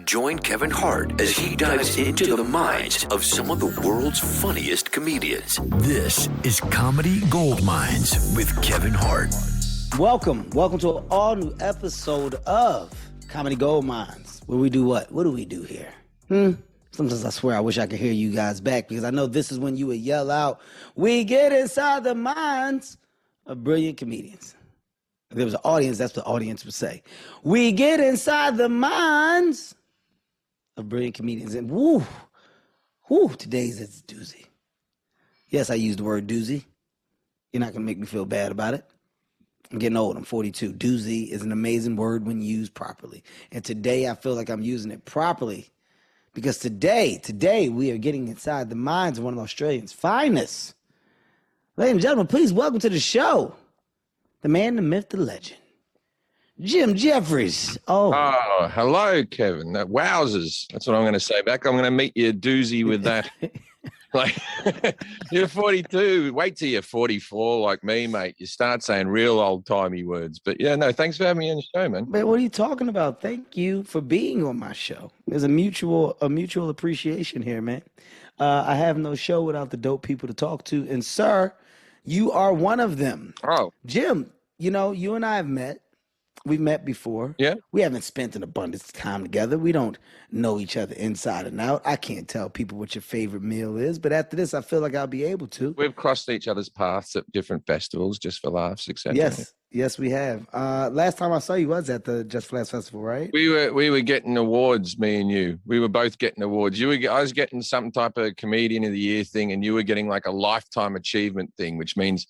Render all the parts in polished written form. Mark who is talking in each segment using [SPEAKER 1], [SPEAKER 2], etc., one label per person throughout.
[SPEAKER 1] Join Kevin Hart as he dives into the minds of some of the world's funniest comedians. This is Comedy Goldmines with Kevin Hart.
[SPEAKER 2] Welcome to an all-new episode of Comedy Goldmines, where we do what? What do we do here? Sometimes I swear I wish I could hear you guys back, because I know this is when you would yell out, "We get inside the minds of brilliant comedians." If there was an audience, that's what the audience would say. "We get inside the minds of brilliant comedians." And woo, today's is a doozy. Yes, I used the word doozy. You're not going to make me feel bad about it. I'm getting old. I'm 42. Doozy is an amazing word when used properly. And today I feel like I'm using it properly, because today we are getting inside the minds of one of Australia's finest. Ladies and gentlemen, please welcome to the show the man, the myth, the legend, Jim Jefferies.
[SPEAKER 3] Oh, hello, Kevin. Wowzers. That's what I'm going to say back. I'm going to meet you a doozy with that. Like, you're 42. Wait till you're 44 like me, mate. You start saying real old-timey words. But, yeah, no, thanks for having me on the show, man.
[SPEAKER 2] Man, what are you talking about? Thank you for being on my show. There's a mutual appreciation here, man. I have no show without the dope people to talk to. And, sir, you are one of them.
[SPEAKER 3] Oh.
[SPEAKER 2] Jim, you know, you and I have met. We've met before.
[SPEAKER 3] Yeah.
[SPEAKER 2] We haven't spent an abundance of time together. We don't know each other inside and out. I can't tell people what your favorite meal is, but after this, I feel like I'll be able to.
[SPEAKER 3] We've crossed each other's paths at different festivals, Just for Laughs, etc.
[SPEAKER 2] Yes, we have. Last time I saw you was at the Just for Laughs festival, right?
[SPEAKER 3] We were getting awards, me and you. We were both getting awards. I was getting some type of comedian of the year thing, and you were getting like a lifetime achievement thing, which means,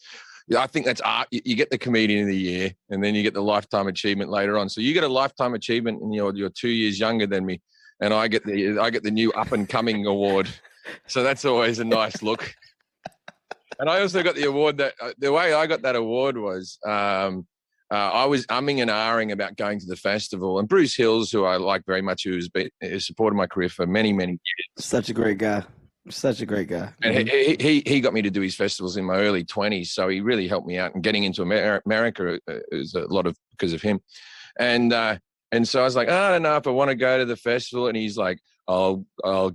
[SPEAKER 3] I think that's art. You get the comedian of the year, and then you get the lifetime achievement later on. So you get a lifetime achievement, and you're 2 years younger than me, and I get the new up and coming award. So that's always a nice look. And I also got the award that the way I got that award was I was umming and ahhing about going to the festival, and Bruce Hills, who I like very much, who has supported my career for many years.
[SPEAKER 2] Such a great guy.
[SPEAKER 3] And he got me to do his festivals in my early 20s, so he really helped me out. And getting into America is a lot of because of him. And so I was like, I don't know if I want to go to the festival. And he's like, I'll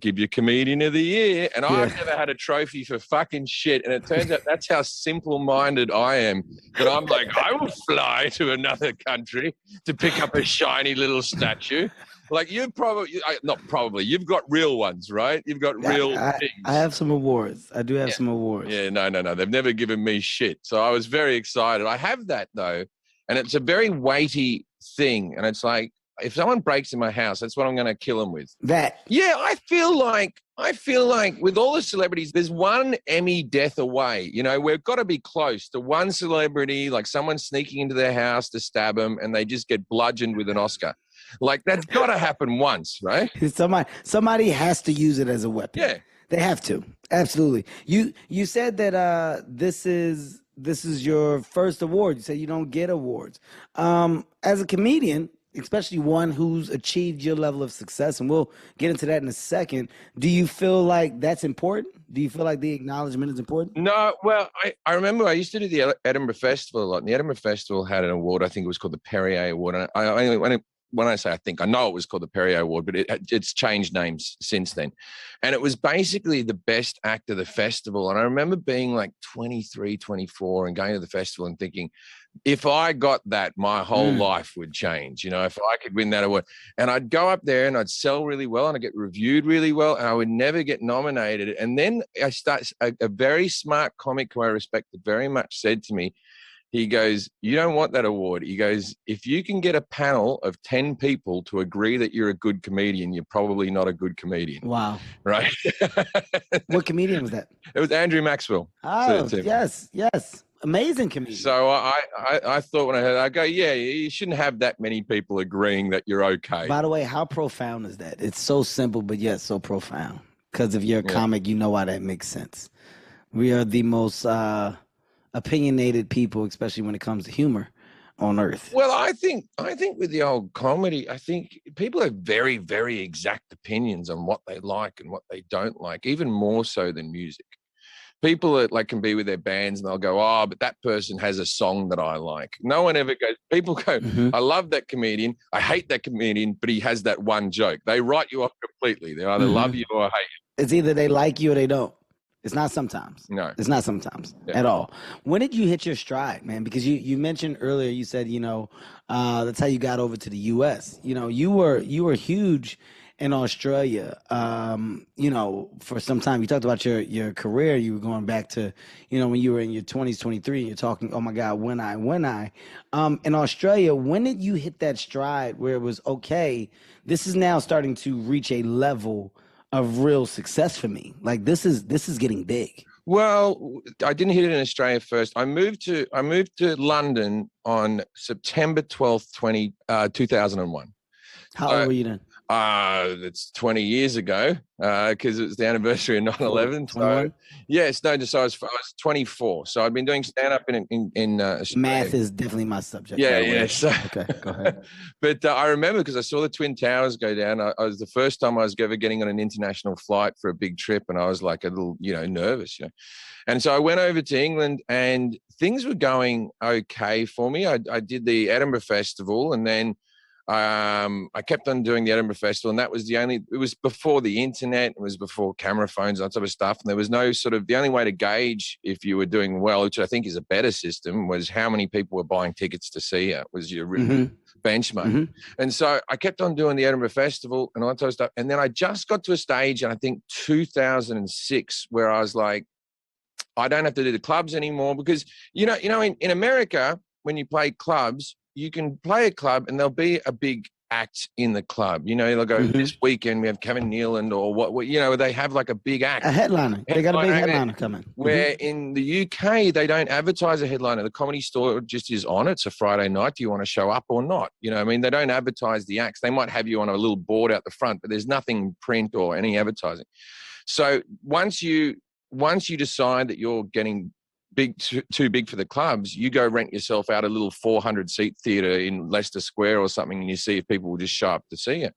[SPEAKER 3] give you Comedian of the Year. And I've never had a trophy for fucking shit. And it turns out that's how simple-minded I am. That I'm like, I will fly to another country to pick up a shiny little statue. Like, you've you've got real ones, right? You've got real things.
[SPEAKER 2] I have some awards. I do have some awards.
[SPEAKER 3] Yeah, no. They've never given me shit. So I was very excited. I have that, though, and it's a very weighty thing. And it's like, if someone breaks in my house, that's what I'm going to kill them with.
[SPEAKER 2] That.
[SPEAKER 3] Yeah, I feel like with all the celebrities, there's one Emmy death away. You know, we've got to be close to one celebrity, like someone sneaking into their house to stab them, and they just get bludgeoned with an Oscar. Like, that's got to happen once, right?
[SPEAKER 2] Somebody has to use it as a weapon.
[SPEAKER 3] Yeah.
[SPEAKER 2] They have to. Absolutely. You said that this is your first award. You said you don't get awards. As a comedian, especially one who's achieved your level of success, and we'll get into that in a second, do you feel like that's important? Do you feel like the acknowledgement is important?
[SPEAKER 3] No, well, I remember I used to do the Edinburgh Festival a lot, and the Edinburgh Festival had an award. I think it was called the Perrier Award. And when I say I know it was called the Perrier Award, but it's changed names since then. And it was basically the best act of the festival. And I remember being like 23, 24 and going to the festival and thinking, if I got that, my whole life would change, you know, if I could win that award. And I'd go up there and I'd sell really well and I'd get reviewed really well, and I would never get nominated. And then a very smart comic who I respected very much said to me, he goes, you don't want that award. He goes, if you can get a panel of 10 people to agree that you're a good comedian, you're probably not a good comedian.
[SPEAKER 2] Wow.
[SPEAKER 3] Right?
[SPEAKER 2] What comedian was that?
[SPEAKER 3] It was Andrew Maxwell.
[SPEAKER 2] Oh, yes. Amazing comedian.
[SPEAKER 3] So I thought when I heard, I go, yeah, you shouldn't have that many people agreeing that you're okay.
[SPEAKER 2] By the way, how profound is that? It's so simple, but yet so profound. Because if you're a comic, you know why that makes sense. We are the most opinionated people, especially when it comes to humor, on earth.
[SPEAKER 3] Well, I think with the old comedy, I think people have very, very exact opinions on what they like and what they don't like, even more so than music. people that like can be with their bands and they'll go, oh, but that person has a song that I like. No one ever goes, people go, I love that comedian. I hate that comedian, but he has that one joke. They write you off completely. They either love you or hate you.
[SPEAKER 2] It's either they like you or they don't. It's not sometimes.
[SPEAKER 3] No.
[SPEAKER 2] It's not sometimes at all. When did you hit your stride, man? Because you mentioned earlier, you said, that's how you got over to the U.S. You were huge in Australia, for some time. You talked about your career. You were going back to, when you were in your 20s, 23, and you're talking, oh my God, when I. In Australia, when did you hit that stride where it was, okay, this is now starting to reach a level of real success for me? Like this is getting big.
[SPEAKER 3] Well, I didn't hit it in Australia first. I moved to London on September 12th, 2001.
[SPEAKER 2] How old were you then?
[SPEAKER 3] It's 20 years ago because it was the anniversary of 9/11. So, yes, no, so I was 24. So I'd been doing stand-up in Australia.
[SPEAKER 2] Math is definitely my subject.
[SPEAKER 3] Yeah. So,
[SPEAKER 2] okay, go ahead.
[SPEAKER 3] But I remember because I saw the Twin Towers go down. I was the first time I was ever getting on an international flight for a big trip, and I was like a little, nervous, And so I went over to England, and things were going okay for me. I did the Edinburgh Festival, and then I kept on doing the Edinburgh Festival, and that was it was before the internet, it was before camera phones, that type of stuff. And there was no the only way to gauge if you were doing well, which I think is a better system, was how many people were buying tickets to see it, was your benchmark. And so I kept on doing the Edinburgh Festival and all that type of stuff. And then I just got to a stage, and I think 2006, where I was like, I don't have to do the clubs anymore because, in America, when you play clubs, you can play a club and there'll be a big act in the club. They'll go, this weekend we have Kevin Nealon or what, they have like a big act.
[SPEAKER 2] A headliner. They got a big headliner coming.
[SPEAKER 3] Where in the UK, they don't advertise a headliner. The Comedy Store just is on. It's a Friday night. Do you want to show up or not? They don't advertise the acts. They might have you on a little board out the front, but there's nothing print or any advertising. So once you decide that you're getting too big for the clubs, you go rent yourself out a little 400-seat theatre in Leicester Square or something, and you see if people will just show up to see it.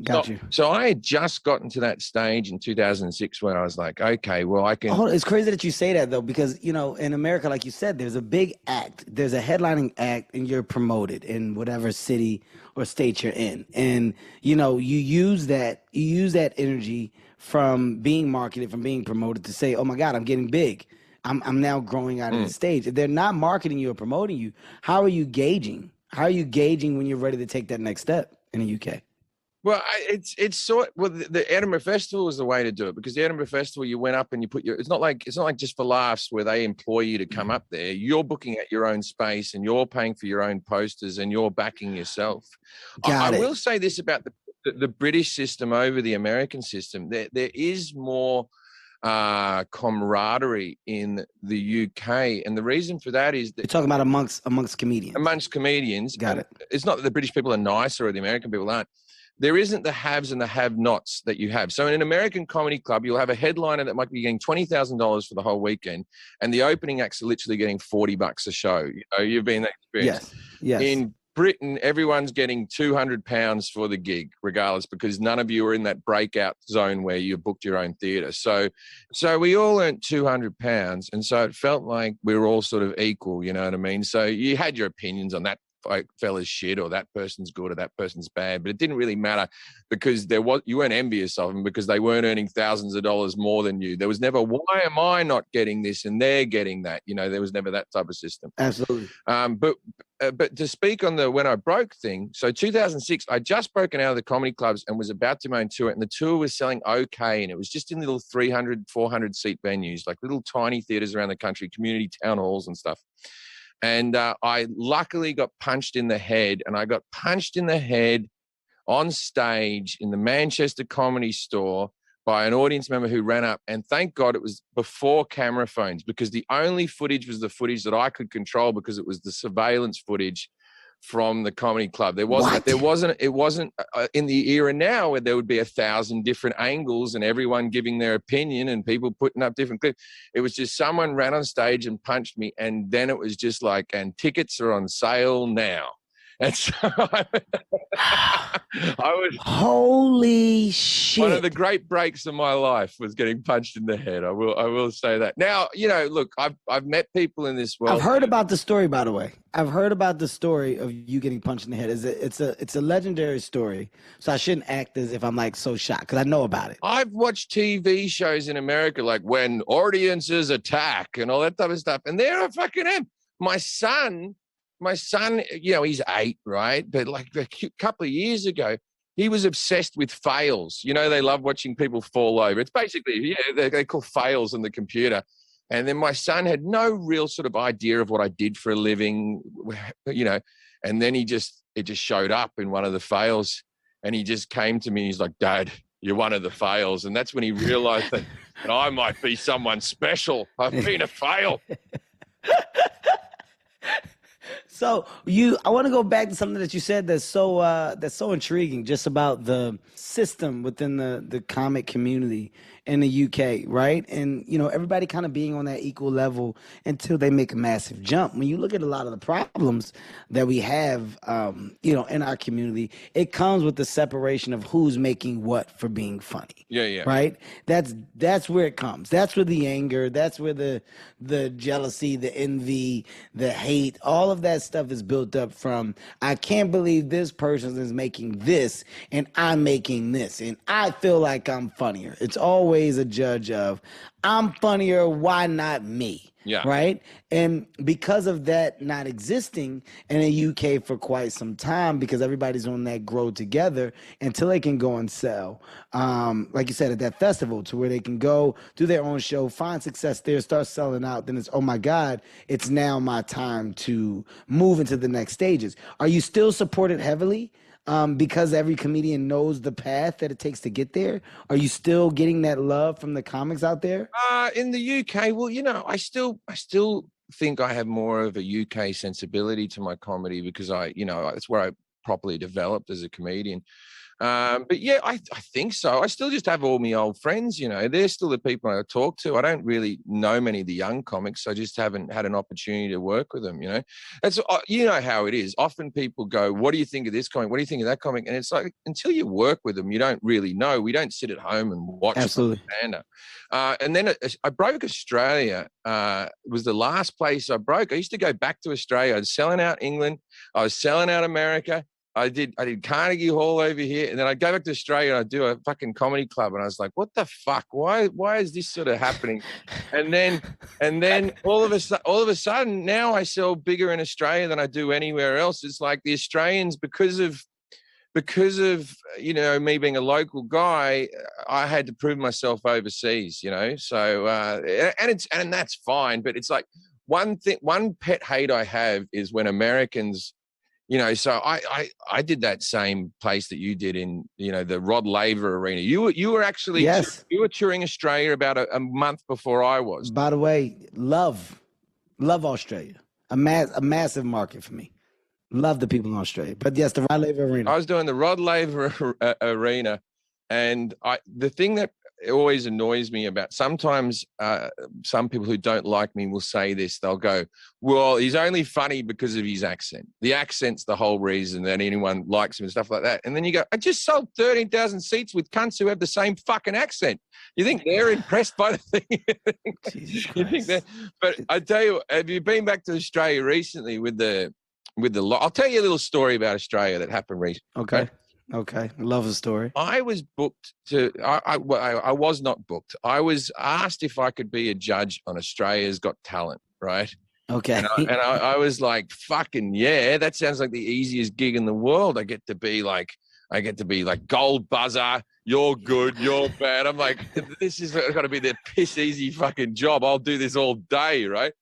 [SPEAKER 2] Got you.
[SPEAKER 3] So I had just gotten to that stage in 2006 where I was like, okay, well, I can...
[SPEAKER 2] Oh, it's crazy that you say that, though, because, in America, like you said, there's a big act. There's a headlining act, and you're promoted in whatever city or state you're in. And, you use that energy from being marketed, from being promoted to say, oh, my God, I'm getting big. I'm now growing out of the stage. If they're not marketing you or promoting you, how are you gauging? How are you gauging when you're ready to take that next step in the UK?
[SPEAKER 3] Well, the Edinburgh Festival is the way to do it, because the Edinburgh Festival, you went up and you put it's not like just for laughs where they employ you to come up there. You're booking at your own space and you're paying for your own posters and you're backing yourself. I will say this about the British system over the American system. There is more camaraderie in the UK, and the reason for that is that
[SPEAKER 2] you're talking about amongst comedians.
[SPEAKER 3] Amongst comedians,
[SPEAKER 2] got it.
[SPEAKER 3] It's not that the British people are nicer or the American people aren't. There isn't the haves and the have-nots that you have. So in an American comedy club, you'll have a headliner that might be getting $20,000 for the whole weekend, and the opening acts are literally getting $40 a show. You've been in that experience.
[SPEAKER 2] Yes.
[SPEAKER 3] In Britain, everyone's getting £200 for the gig, regardless, because none of you are in that breakout zone where you booked your own theatre. So we all earned £200, and so it felt like we were all sort of equal. You know what I mean? So you had your opinions on that fella's shit, or that person's good, or that person's bad, but it didn't really matter, because you weren't envious of them because they weren't earning thousands of dollars more than you. There was never, why am I not getting this and they're getting that? There was never that type of system.
[SPEAKER 2] Absolutely.
[SPEAKER 3] But to speak on the when I broke thing, so 2006, I just broken out of the comedy clubs and was about to my own tour, and the tour was selling okay, and it was just in little 300, 400 seat venues, like little tiny theaters around the country, community town halls and stuff. And I luckily got punched in the head, and I got punched in the head on stage in the Manchester Comedy Store by an audience member who ran up. And thank God it was before camera phones, because the only footage was the footage that I could control, because it was the surveillance footage from the comedy club. It wasn't in the era now where there would be 1,000 different angles and everyone giving their opinion and people putting up different clips. It was just someone ran on stage and punched me, and then it was just like, and tickets are on sale now. And so I was
[SPEAKER 2] Holy shit.
[SPEAKER 3] one of the great breaks of my life was getting punched in the head. I will say that. Now, you know, look, I've met people in this world.
[SPEAKER 2] I've heard about the story, by the way. I've heard about the story of you getting punched in the head. It's a legendary story. So I shouldn't act as if I'm like so shocked because I know about it.
[SPEAKER 3] I've watched TV shows in America like When Audiences Attack and all that type of stuff. And there I fucking am. My son, you know, he's 8, right? But like a couple of years ago, he was obsessed with fails. You know, they love watching people fall over. It's basically, yeah, they call fails on the computer. And then my son had no real sort of idea of what I did for a living, you know, and then it just showed up in one of the fails and he just came to me and he's like, Dad, you're one of the fails. And that's when he realized that I might be someone special. I've been a fail.
[SPEAKER 2] So I want to go back to something that you said that's so intriguing, just about the system within the comic community in the UK, right? And, you know, everybody kind of being on that equal level until they make a massive jump. When you look at a lot of the problems that we have, you know, in our community, it comes with the separation of who's making what for being funny.
[SPEAKER 3] Yeah.
[SPEAKER 2] Right? That's where it comes. That's where the anger, that's where the jealousy, the envy, the hate, all of that stuff is built up from, I can't believe this person is making this and I'm making this and I feel like I'm funnier. It's always a judge of, I'm funnier, why not me?
[SPEAKER 3] Yeah.
[SPEAKER 2] Right? And because of that not existing in the UK for quite some time, because everybody's on that grow together until they can go and sell, like you said, at that festival, to where they can go do their own show, find success there, start selling out, then it's, oh my God, it's now my time to move into the next stages. Are you still supported heavily? Because every comedian knows the path that it takes to get there? Are you still getting that love from the comics out there?
[SPEAKER 3] In the UK, well, you know, I still think I have more of a UK sensibility to my comedy because it's where I properly developed as a comedian. But yeah, I think so. I still just have all my old friends, you know, they're still the people I talk to. I don't really know many of the young comics. I just haven't had an opportunity to work with them, you know. That's, you know how it is. Often people go, what do you think of this comic? What do you think of that comic? And it's like, until you work with them, you don't really know. We don't sit at home and watch.
[SPEAKER 2] Absolutely.
[SPEAKER 3] Stand-up. And then I broke Australia. It was the last place I broke. I used to go back to Australia. I was selling out England. I was selling out America. I did Carnegie Hall over here, and then I'd go back to Australia and I'd do a fucking comedy club, and I was like, what the fuck? Why is this sort of happening? And then all of a sudden now I sell bigger in Australia than I do anywhere else. It's like the Australians, because of you know, me being a local guy, I had to prove myself overseas, you know. So and that's fine, but it's like one pet hate I have is when Americans, you know, so I did that same place that you did in, you know, the Rod Laver Arena. You were actually,
[SPEAKER 2] yes,
[SPEAKER 3] you were touring Australia about a month before I was.
[SPEAKER 2] By the way, love Australia. A massive market for me. Love the people in Australia. But yes, the Rod Laver Arena.
[SPEAKER 3] I was doing the Rod Laver Arena, and the thing that always annoys me about, sometimes some people who don't like me will say this. They'll go, well, he's only funny because of his accent. The accent's the whole reason that anyone likes him and stuff like that. And then you go, I just sold 13,000 seats with cunts who have the same fucking accent. You think they're impressed by the thing? You think that? But I tell you, have you been back to Australia recently with the I'll tell you a little story about Australia that happened recently.
[SPEAKER 2] Okay. Love the story.
[SPEAKER 3] I was booked to, I was not booked. I was asked if I could be a judge on Australia's Got Talent, right?
[SPEAKER 2] Okay.
[SPEAKER 3] And I was like, fucking yeah, that sounds like the easiest gig in the world. I get to be like gold buzzer. You're good, you're bad. I'm like, this is got to be the piss easy fucking job. I'll do this all day, right?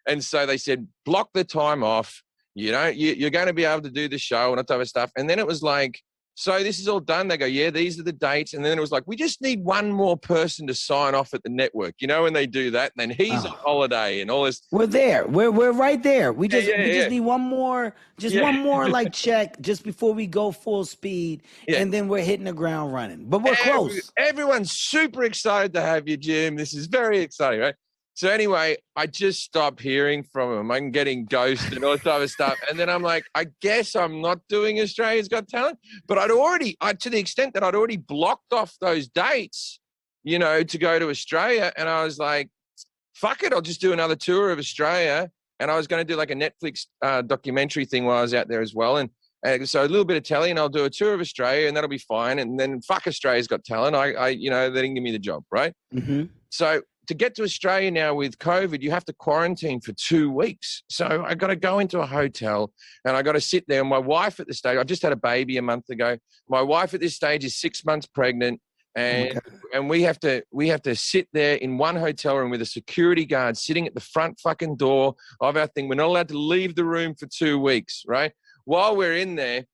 [SPEAKER 3] And so they said, block the time off. You know, you're going to be able to do the show and that type of stuff. And then it was like, so this is all done. They go, yeah, these are the dates. And then it was like, we just need one more person to sign off at the network. You know, when they do that, and then he's on holiday and all this.
[SPEAKER 2] We're there. We're right there. We just need one more, one more like check just before we go full speed. Yeah. And then we're hitting the ground running. But we're close.
[SPEAKER 3] Everyone's super excited to have you, Jim. This is very exciting, right? So anyway, I just stopped hearing from him. I'm getting ghosted and all type of stuff. And then I'm like, I guess I'm not doing Australia's Got Talent. But to the extent that I'd already blocked off those dates, you know, to go to Australia. And I was like, fuck it, I'll just do another tour of Australia. And I was going to do like a Netflix documentary thing while I was out there as well. And so a little bit of telly, and I'll do a tour of Australia, and that'll be fine. And then fuck Australia's Got Talent. I you know, they didn't give me the job, right?
[SPEAKER 2] Mm-hmm.
[SPEAKER 3] So to get to Australia now with COVID, you have to quarantine for 2 weeks. So I got to go into a hotel and I got to sit there. And my wife at this stage, I just had a baby a month ago. My wife at this stage is 6 months pregnant. And we have to sit there in one hotel room with a security guard sitting at the front fucking door of our thing. We're not allowed to leave the room for 2 weeks, right? While we're in there,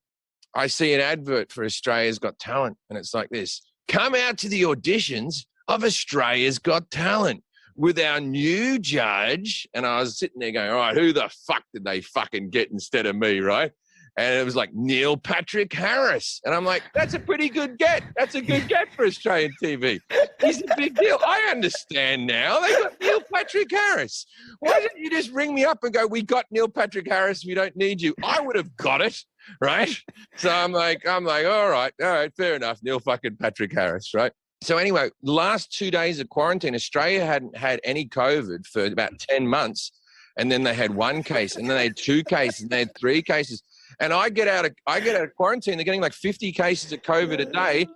[SPEAKER 3] I see an advert for Australia's Got Talent. And it's like this: come out to the auditions of Australia's Got Talent with our new judge. And I was sitting there going, all right, who the fuck did they fucking get instead of me, right? And it was like Neil Patrick Harris. And I'm like, that's a pretty good get. That's a good get for Australian TV. He's a big deal. I understand now. They got Neil Patrick Harris. Why didn't you just ring me up and go, we got Neil Patrick Harris. We don't need you. I would have got it, right? So I'm like, all right, fair enough. Neil fucking Patrick Harris, right? So anyway, last 2 days of quarantine, Australia hadn't had any COVID for about 10 months. And then they had 1 case, and then they had 2 cases, and they had 3 cases. And I get out of quarantine. They're getting like 50 cases of COVID a day,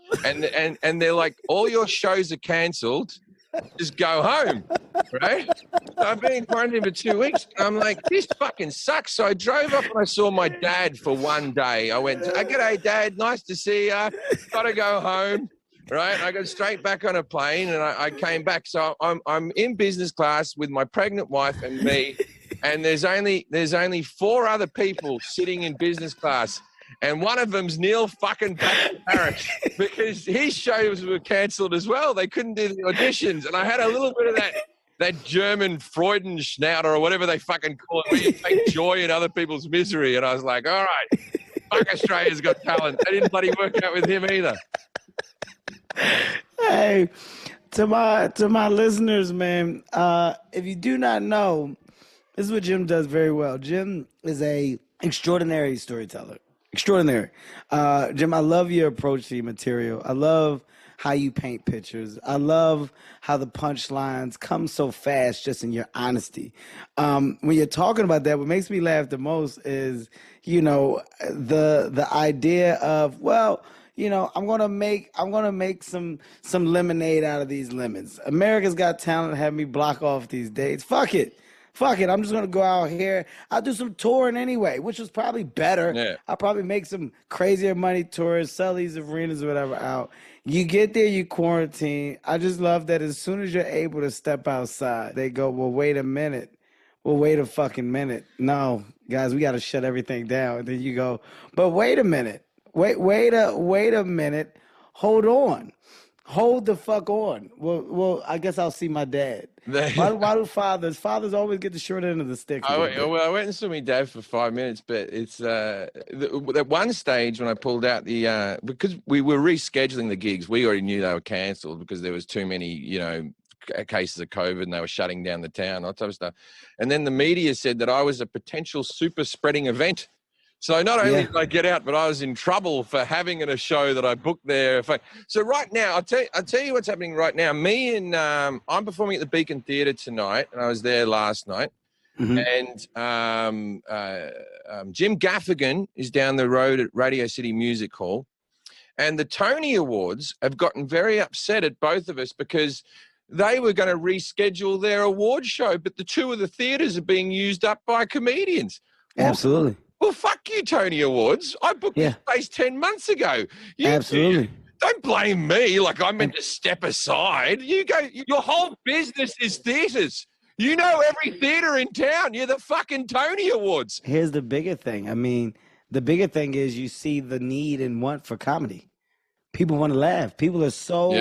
[SPEAKER 3] and they're like, all your shows are cancelled. Just go home, right? So I've been in quarantine for 2 weeks. And I'm like, this fucking sucks. So I drove up and I saw my dad for 1 day. I went, g'day, Dad. Nice to see you. Got to go home. Right, I got straight back on a plane, and I came back. So I'm in business class with my pregnant wife and me, and there's only 4 other people sitting in business class, and one of them's Neil fucking Patrick Harris, because his shows were cancelled as well. They couldn't do the auditions, and I had a little bit of that German Freudenschnauzer or whatever they fucking call it, where you take joy in other people's misery. And I was like, all right, fuck Australia's Got Talent. They didn't bloody work out with him either.
[SPEAKER 2] Hey, to my listeners, man, if you do not know, this is what Jim does very well. Jim is a extraordinary storyteller. Extraordinary. Jim, I love your approach to your material. I love how you paint pictures. I love how the punchlines come so fast just in your honesty. When you're talking about that, what makes me laugh the most is, you know, the idea of, well, you know, I'm gonna make some lemonade out of these lemons. America's Got Talent had me block off these dates. Fuck it. I'm just gonna go out here. I'll do some touring anyway, which was probably better.
[SPEAKER 3] Yeah.
[SPEAKER 2] I'll probably make some crazier money tours, sell these arenas or whatever out. You get there, you quarantine. I just love that as soon as you're able to step outside, they go, well, wait a minute. Well, wait a fucking minute. No, guys, we gotta shut everything down. And then you go, but wait a minute. Wait a minute. Hold on. Hold the fuck on. Well, I guess I'll see my dad. Why do fathers always get the short end of the stick?
[SPEAKER 3] I went and saw my dad for 5 minutes, but it's at one stage when I pulled out the because we were rescheduling the gigs. We already knew they were cancelled because there was too many, you know, cases of COVID and they were shutting down the town, all type of stuff. And then the media said that I was a potential super spreading event. So not only did I get out, but I was in trouble for having a show that I booked there. So right now, I'll tell you what's happening right now. Me and I'm performing at the Beacon Theatre tonight, and I was there last night. Mm-hmm. And Jim Gaffigan is down the road at Radio City Music Hall. And the Tony Awards have gotten very upset at both of us because they were going to reschedule their award show, but the 2 of the theatres are being used up by comedians.
[SPEAKER 2] Absolutely.
[SPEAKER 3] Well, fuck you, Tony Awards. I booked this place 10 months ago.
[SPEAKER 2] Absolutely.
[SPEAKER 3] Don't blame me like I meant to step aside. You go. Your whole business is theatres. You know every theatre in town. You're the fucking Tony Awards.
[SPEAKER 2] Here's the bigger thing. I mean, the bigger thing is you see the need and want for comedy. People want to laugh. People are so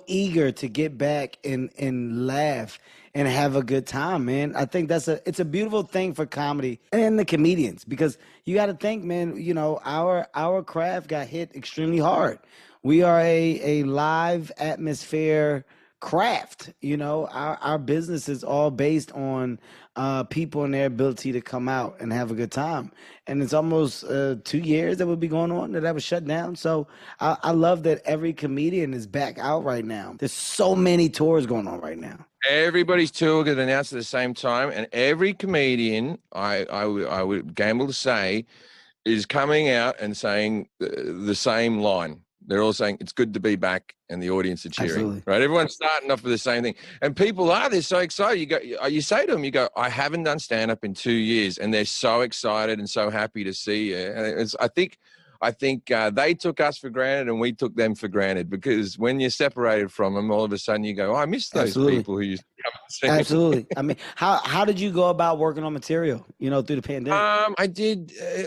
[SPEAKER 2] eager to get back and laugh and have a good time, man. I think it's a beautiful thing for comedy and the comedians, because you got to think, man, you know, our craft got hit extremely hard. We are a live atmosphere craft. You know, our business is all based on people and their ability to come out and have a good time. And it's almost 2 years that would be going on that was shut down. So I love that every comedian is back out right now. There's so many tours going on right now.
[SPEAKER 3] Everybody's tour get announced at the same time, and every comedian, I would gamble to say, is coming out and saying the same line. They're all saying it's good to be back, and the audience are cheering. Absolutely. Right? Everyone's starting off with the same thing, and people they're so excited. You say to them, you go, I haven't done stand up in 2 years, and they're so excited and so happy to see you. And I think they took us for granted and we took them for granted, because when you're separated from them, all of a sudden you go, I miss those
[SPEAKER 2] Absolutely.
[SPEAKER 3] people who used to come and see
[SPEAKER 2] Absolutely. I mean, how did you go about working on material, through the pandemic?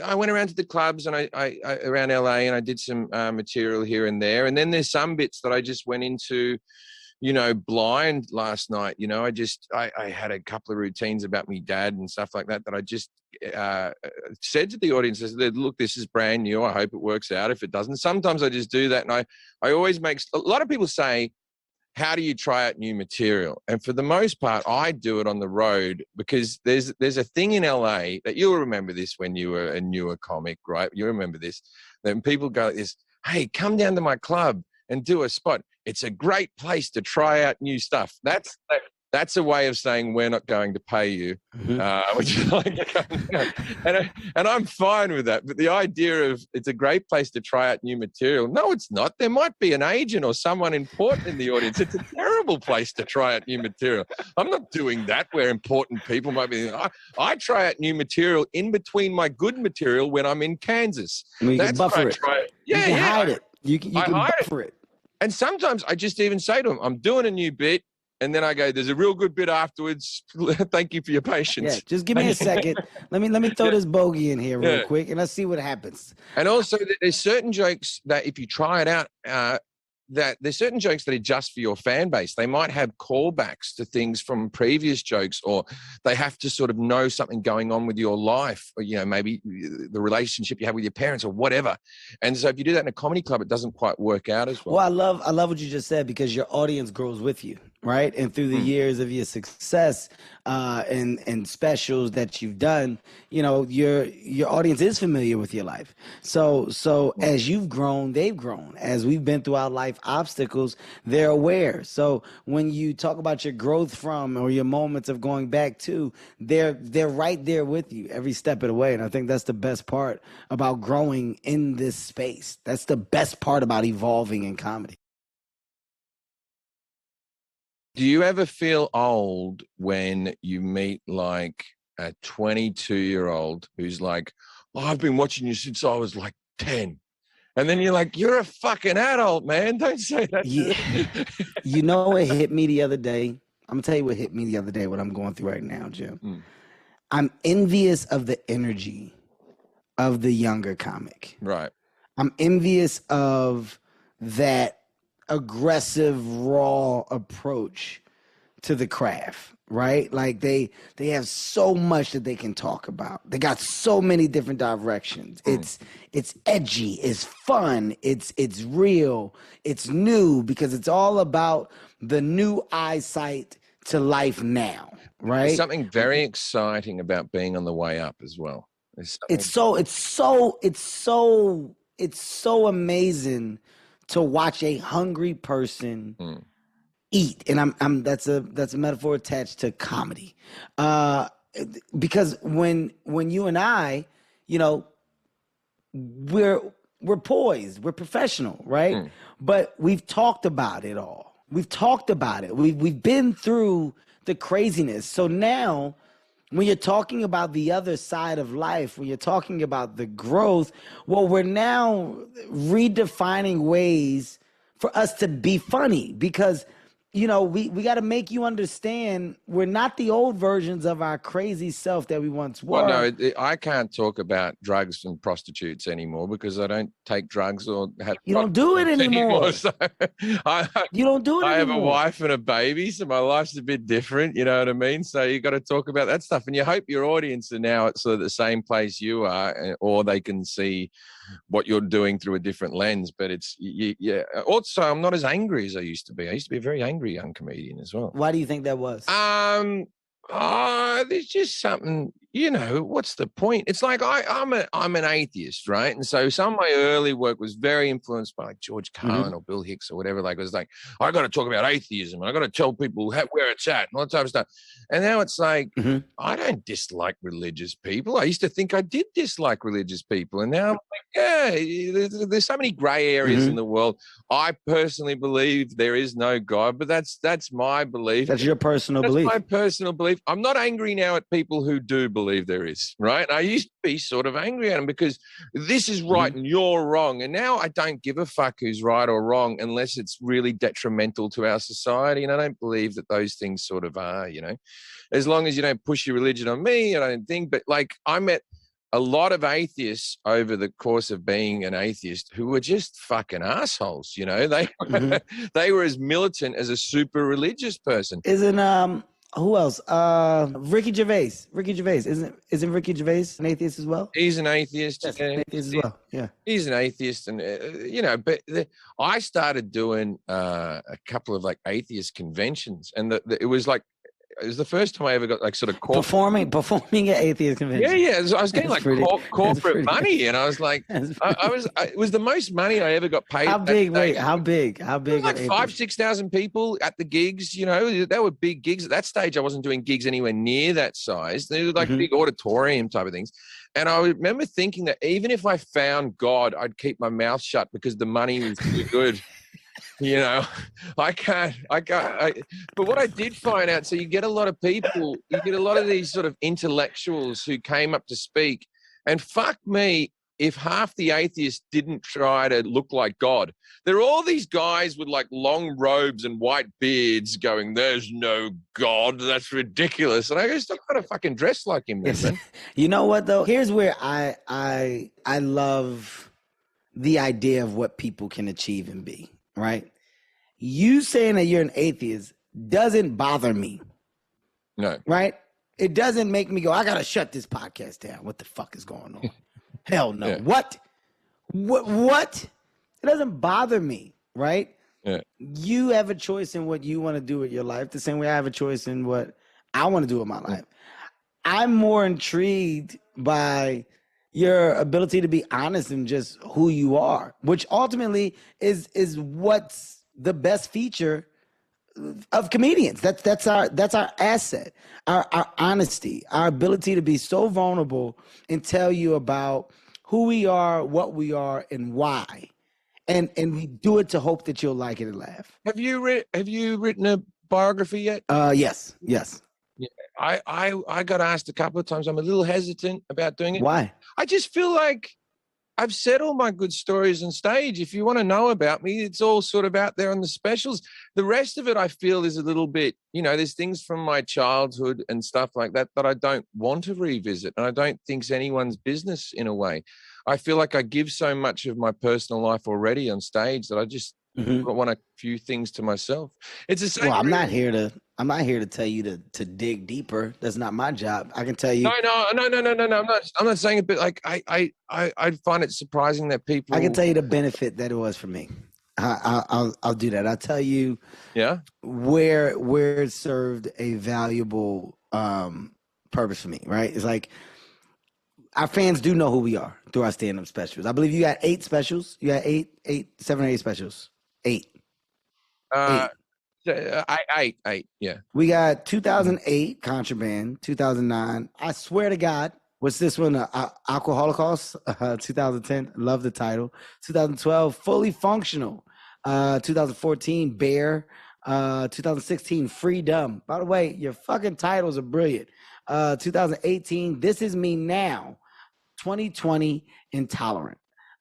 [SPEAKER 3] I went around to the clubs and I around LA, and I did some material here and there. And then there's some bits that I just went into, blind last night. I had a couple of routines about me dad and stuff like that I just said to the audience, I said, look, this is brand new. I hope it works out. If it doesn't, sometimes I just do that. And I always a lot of people say, how do you try out new material? And for the most part, I do it on the road, because there's a thing in LA that you'll remember this when you were a newer comic, right? You remember this. Then people go, hey, come down to my club and do a spot. It's a great place to try out new stuff. That's a way of saying we're not going to pay you, which is and I'm fine with that. But the idea of it's a great place to try out new material, no, it's not. There might be an agent or someone important in the audience. It's a terrible place to try out new material. I'm not doing that where important people might be. I try out new material in between my good material when I'm in Kansas.
[SPEAKER 2] You can buffer it.
[SPEAKER 3] Yeah,
[SPEAKER 2] you can hide it. You can buffer it.
[SPEAKER 3] And sometimes I just even say to them, I'm doing a new bit. And then I go, there's a real good bit afterwards. Thank you for your patience.
[SPEAKER 2] Yeah, just give me a second. Let me throw this bogey in here real quick, and let's see what happens.
[SPEAKER 3] And also, there's certain jokes that if you try it out, that there's certain jokes that are just for your fan base. They might have callbacks to things from previous jokes, or they have to sort of know something going on with your life, or, maybe the relationship you have with your parents or whatever. And so if you do that in a comedy club, it doesn't quite work out as well.
[SPEAKER 2] Well, I love what you just said, because your audience grows with you, right? And through the years of your success and specials that you've done, your audience is familiar with your life. So as you've grown, they've grown. As we've been through our life obstacles, they're aware. So when you talk about your growth from, or your moments of going back to, they're right there with you every step of the way. And I think that's the best part about growing in this space. That's the best part about evolving in comedy.
[SPEAKER 3] Do you ever feel old when you meet like a 22-year-old who's like, I've been watching you since I was like 10. And then you're like, you're a fucking adult, man. Don't say that.
[SPEAKER 2] Yeah. What hit me the other day? I'm going to tell you what hit me the other day, what I'm going through right now, Jim. I'm envious of the energy of the younger comic.
[SPEAKER 3] Right.
[SPEAKER 2] I'm envious of that aggressive, raw approach to the craft, right? Like they have so much that they can talk about. They got so many different directions. It's edgy, it's fun, it's real, it's new, because it's all about the new eyesight to life now, right?
[SPEAKER 3] There's something very exciting about being on the way up as well.
[SPEAKER 2] It's so amazing to watch a hungry person eat, and that's a metaphor attached to comedy, because when you and I, we're poised, we're professional, right? But we've talked about it all. We've talked about it. We've been through the craziness. So now, when you're talking about the other side of life, when you're talking about the growth, well, we're now redefining ways for us to be funny, because, we got to make you understand we're not the old versions of our crazy self that we once were.
[SPEAKER 3] Well, no, I can't talk about drugs and prostitutes anymore, because I don't take drugs or have.
[SPEAKER 2] You don't do it anymore.
[SPEAKER 3] So
[SPEAKER 2] You don't do it anymore.
[SPEAKER 3] I have a wife and a baby, so my life's a bit different. You know what I mean? So you got to talk about that stuff, and you hope your audience are now at sort of the same place you are, or they can see what you're doing through a different lens. But it's yeah. Also, I'm not as angry as I used to be. I used to be a very angry young comedian as well.
[SPEAKER 2] Why do you think that was?
[SPEAKER 3] There's just something, what's the point? It's like I'm an atheist, right? And so some of my early work was very influenced by like George Carlin or Bill Hicks or whatever. Like it was like, I got to talk about atheism. I got to tell people where it's at and all that type of stuff. And now it's like, I don't dislike religious people. I used to think I did dislike religious people. And now I'm like, yeah, there's so many gray areas in the world. I personally believe there is no God, but that's my belief.
[SPEAKER 2] That's your personal belief.
[SPEAKER 3] That's my personal belief. I'm not angry now at people who do believe there is, right? I used to be sort of angry at them because this is right and you're wrong. And now I don't give a fuck who's right or wrong unless it's really detrimental to our society. And I don't believe that those things sort of are, as long as you don't push your religion on me, I don't think. But like I met a lot of atheists over the course of being an atheist who were just fucking assholes, they were as militant as a super religious person.
[SPEAKER 2] Isn't who else? Ricky Gervais. Isn't Ricky Gervais an atheist as well?
[SPEAKER 3] He's an atheist.
[SPEAKER 2] Yes, an atheist as well. Yeah,
[SPEAKER 3] he's an atheist, and I started doing a couple of like atheist conventions, and it was the first time I ever got like sort of
[SPEAKER 2] performing at atheist convention.
[SPEAKER 3] Yeah. I was getting like corporate money, and I was like, it was the most money I ever got paid.
[SPEAKER 2] How big? How big?
[SPEAKER 3] Like 5,000-6,000 people at the gigs. They were big gigs. At that stage, I wasn't doing gigs anywhere near that size. They were like big auditorium type of things. And I remember thinking that even if I found God, I'd keep my mouth shut because the money was too good. I can't. But what I did find out, so you get a lot of these sort of intellectuals who came up to speak, and fuck me, if half the atheists didn't try to look like God. There are all these guys with like long robes and white beards going, there's no God. That's ridiculous. And I go, stop trying to fucking dress like him, man.
[SPEAKER 2] You know what though? Here's where I love the idea of what people can achieve and be. Right? You saying that you're an atheist doesn't bother me.
[SPEAKER 3] No.
[SPEAKER 2] Right? It doesn't make me go, I got to shut this podcast down. What the fuck is going on? Hell no. Yeah. What? It doesn't bother me. Right?
[SPEAKER 3] Yeah.
[SPEAKER 2] You have a choice in what you want to do with your life, the same way I have a choice in what I want to do with my life. I'm more intrigued by your ability to be honest and just who you are, which ultimately is what's the best feature of comedians. That's our asset, our honesty, our ability to be so vulnerable and tell you about who we are, what we are, and why. And we do it to hope that you'll like it and laugh.
[SPEAKER 3] Have you written a biography yet?
[SPEAKER 2] Yes. Yeah,
[SPEAKER 3] I got asked a couple of times. I'm a little hesitant about doing it.
[SPEAKER 2] Why?
[SPEAKER 3] I just feel like I've said all my good stories on stage. If you want to know about me, it's all sort of out there on the specials. The rest of it, I feel, is a little bit, there's things from my childhood and stuff like that I don't want to revisit. And I don't think it's anyone's business in a way. I feel like I give so much of my personal life already on stage that I just want a few things to myself. It's the same.
[SPEAKER 2] Well, I'm not here to tell you to dig deeper. That's not my job. I can tell you.
[SPEAKER 3] No. I'm not saying it, but like I find it surprising that people.
[SPEAKER 2] I can tell you the benefit that it was for me. I'll do that. I'll tell you.
[SPEAKER 3] Yeah.
[SPEAKER 2] Where it served a valuable purpose for me. Right. It's like our fans do know who we are through our stand-up specials. I believe you got 8 specials. You got 7 or 8 specials. 8.
[SPEAKER 3] 8. Yeah.
[SPEAKER 2] We got 2008 Contraband, 2009. I swear to God, what's this one? Aqua Holocaust, 2010. Love the title. 2012, Fully Functional. 2014, Bear. 2016, Freedom. By the way, your fucking titles are brilliant. 2018, This Is Me Now. 2020, Intolerant.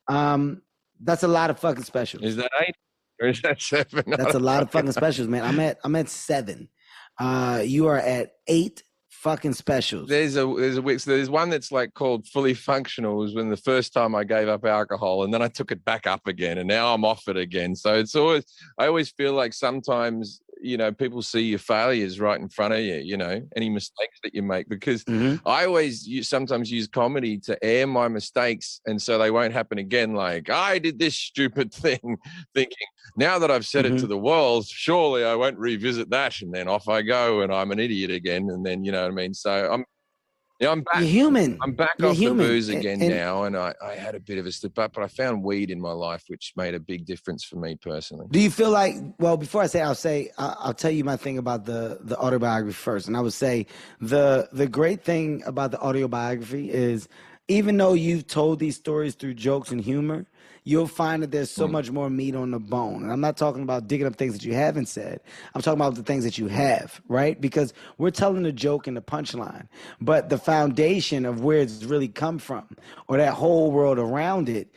[SPEAKER 2] That's a lot of fucking specials.
[SPEAKER 3] Is that 8? Or is that 7?
[SPEAKER 2] That's a lot of fucking specials, man. I'm at 7. You are at 8 fucking specials.
[SPEAKER 3] There's one that's like called Fully Functional. Was when the first time I gave up alcohol, and then I took it back up again, and now I'm off it again. So I always feel like sometimes people see your failures right in front of you, any mistakes that you make, because
[SPEAKER 2] Mhm.
[SPEAKER 3] I always sometimes use comedy to air my mistakes, and so they won't happen again. Like, I did this stupid thing, thinking, now that I've said it to
[SPEAKER 2] Mhm.
[SPEAKER 3] the world, surely I won't revisit that, and then off I go and I'm an idiot again, and then, you know what I mean? So I'm back.
[SPEAKER 2] You're human.
[SPEAKER 3] I'm back
[SPEAKER 2] You're
[SPEAKER 3] off the
[SPEAKER 2] human.
[SPEAKER 3] booze again
[SPEAKER 2] And
[SPEAKER 3] now, and I had a bit of a slip up, but I found weed in my life, which made a big difference for me personally.
[SPEAKER 2] do you feel like, well, before I say, I'll tell you my thing about the autobiography first. And I would say the great thing about the autobiography is, even though you've told these stories through jokes and humor, you'll find that there's so much more meat on the bone. And I'm not talking about digging up things that you haven't said. I'm talking about the things that you have, right? Because we're telling the joke and the punchline, but the foundation of where it's really come from, or that whole world around it,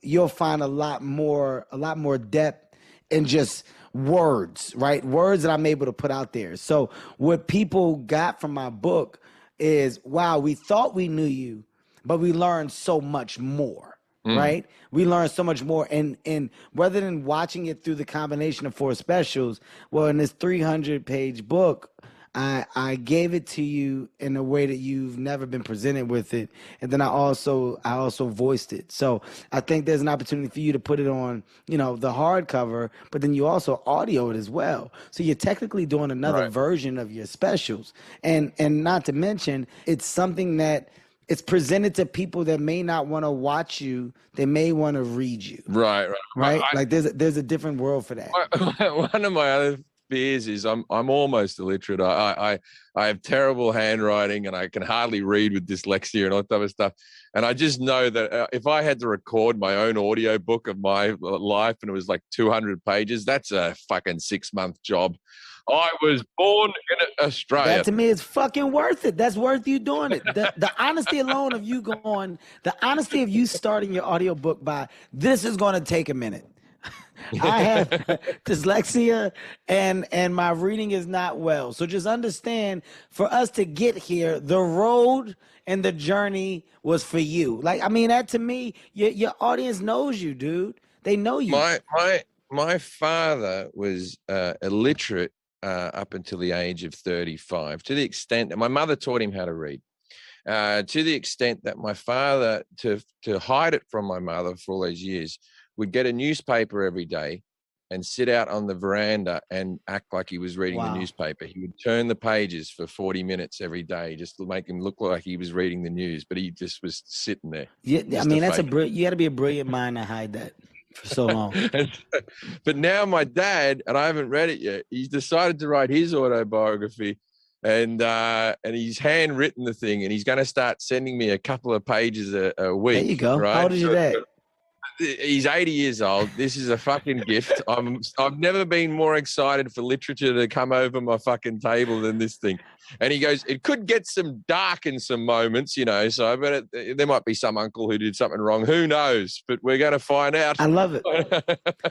[SPEAKER 2] you'll find a lot more depth in just words, right? Words that I'm able to put out there. So what people got from my book is, wow, we thought we knew you, but we learned so much more. Right? We learned so much more. And rather than watching it through the combination of 4 specials, well, in this 300-page book, I gave it to you in a way that you've never been presented with it. And then I also voiced it. So I think there's an opportunity for you to put it on, the hardcover, but then you also audio it as well. So you're technically doing another version of your specials. And not to mention, it's something that it's presented to people that may not want to watch you. They may want to read you.
[SPEAKER 3] Right.
[SPEAKER 2] Like there's a different world for that.
[SPEAKER 3] One of my other fears is I'm almost illiterate. I have terrible handwriting, and I can hardly read with dyslexia and all that type of stuff. And I just know that if I had to record my own audio book of my life and it was like 200 pages, that's a fucking 6-month job. I was born in Australia.
[SPEAKER 2] That to me is fucking worth it. That's worth you doing it. The honesty alone of you the honesty of you starting your audiobook by, this is going to take a minute. I have dyslexia and my reading is not well. So just understand, for us to get here, the road and the journey was for you. Like, I mean, that to me, your audience knows you, dude. They know you.
[SPEAKER 3] My father was illiterate up until the age of 35, to the extent that my mother taught him how to read. To the extent that my father, to hide it from my mother for all those years, would get a newspaper every day and sit out on the veranda and act like he was reading the newspaper. He would turn the pages for 40 minutes every day just to make him look like he was reading the news, but he just was sitting there.
[SPEAKER 2] Yeah, I mean, you got to be a brilliant mind to hide that for so long.
[SPEAKER 3] But now my dad, and I haven't read it yet, he's decided to write his autobiography, and he's handwritten the thing, and he's going to start sending me a couple of pages a week.
[SPEAKER 2] There you go.
[SPEAKER 3] Right?
[SPEAKER 2] How old is your dad?
[SPEAKER 3] He's 80 years old. This is a fucking gift. I've never been more excited for literature to come over my fucking table than this thing. And he goes, it could get some dark in some moments, so I bet there might be some uncle who did something wrong. Who knows? But we're going to find out.
[SPEAKER 2] I love it.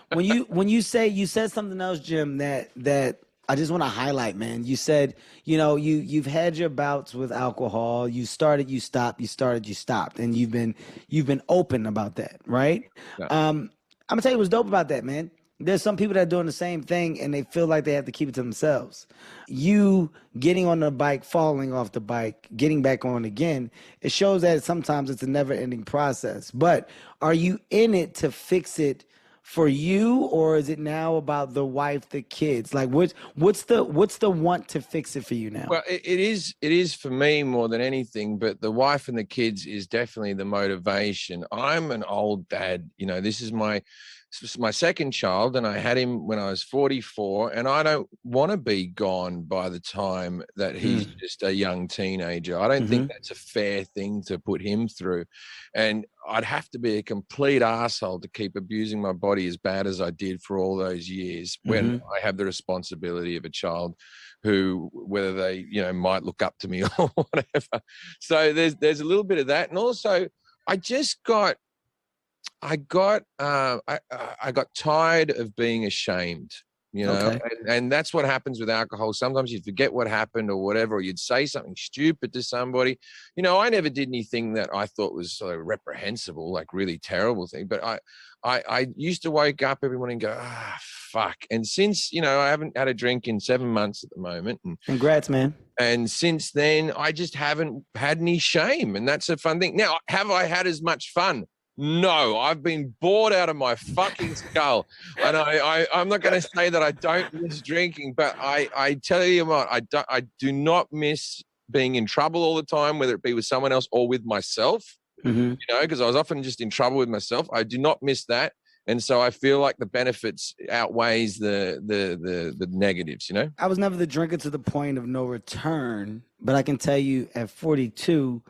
[SPEAKER 2] when you said something else, Jim, that I just want to highlight, man. You said, you've had your bouts with alcohol. You started, you stopped. You started, you stopped, and you've been open about that, right?
[SPEAKER 3] Yeah.
[SPEAKER 2] I'm gonna tell you what's dope about that, man. There's some people that are doing the same thing and they feel like they have to keep it to themselves. You getting on the bike, falling off the bike, getting back on again, it shows that sometimes it's a never-ending process. But are you in it to fix it for you, or is it now about the wife, the kids? Like, what's the want to fix it for you now?
[SPEAKER 3] Well, it is for me more than anything, but the wife and the kids is definitely the motivation. I'm an old dad. This is my second child, and I had him when I was 44, and I don't want to be gone by the time that he's just a young teenager. I don't think that's a fair thing to put him through. And I'd have to be a complete asshole to keep abusing my body as bad as I did for all those years when I have the responsibility of a child who, whether they, might look up to me or whatever. So there's a little bit of that. And also I got tired of being ashamed. you know,
[SPEAKER 2] Okay.
[SPEAKER 3] and that's what happens with alcohol. Sometimes you forget what happened or whatever, or you'd say something stupid to somebody. You know, I never did anything that I thought was sort of reprehensible, like really terrible thing. But I used to wake up every morning and go, fuck. And since, you know, I haven't had a drink in 7 months at the moment. And
[SPEAKER 2] Congrats, man.
[SPEAKER 3] And since then, I just haven't had any shame. And that's a fun thing. Now, have I had as much fun? No, I've been bored out of my fucking skull. And I'm not going to say that I don't miss drinking, but I tell you what, I do not miss being in trouble all the time, whether it be with someone else or with myself, you know, because I was often just in trouble with myself. I do not miss that. And so I feel like the benefits outweighs the negatives, you know?
[SPEAKER 2] I was never the drinker to the point of no return, but I can tell you at 42,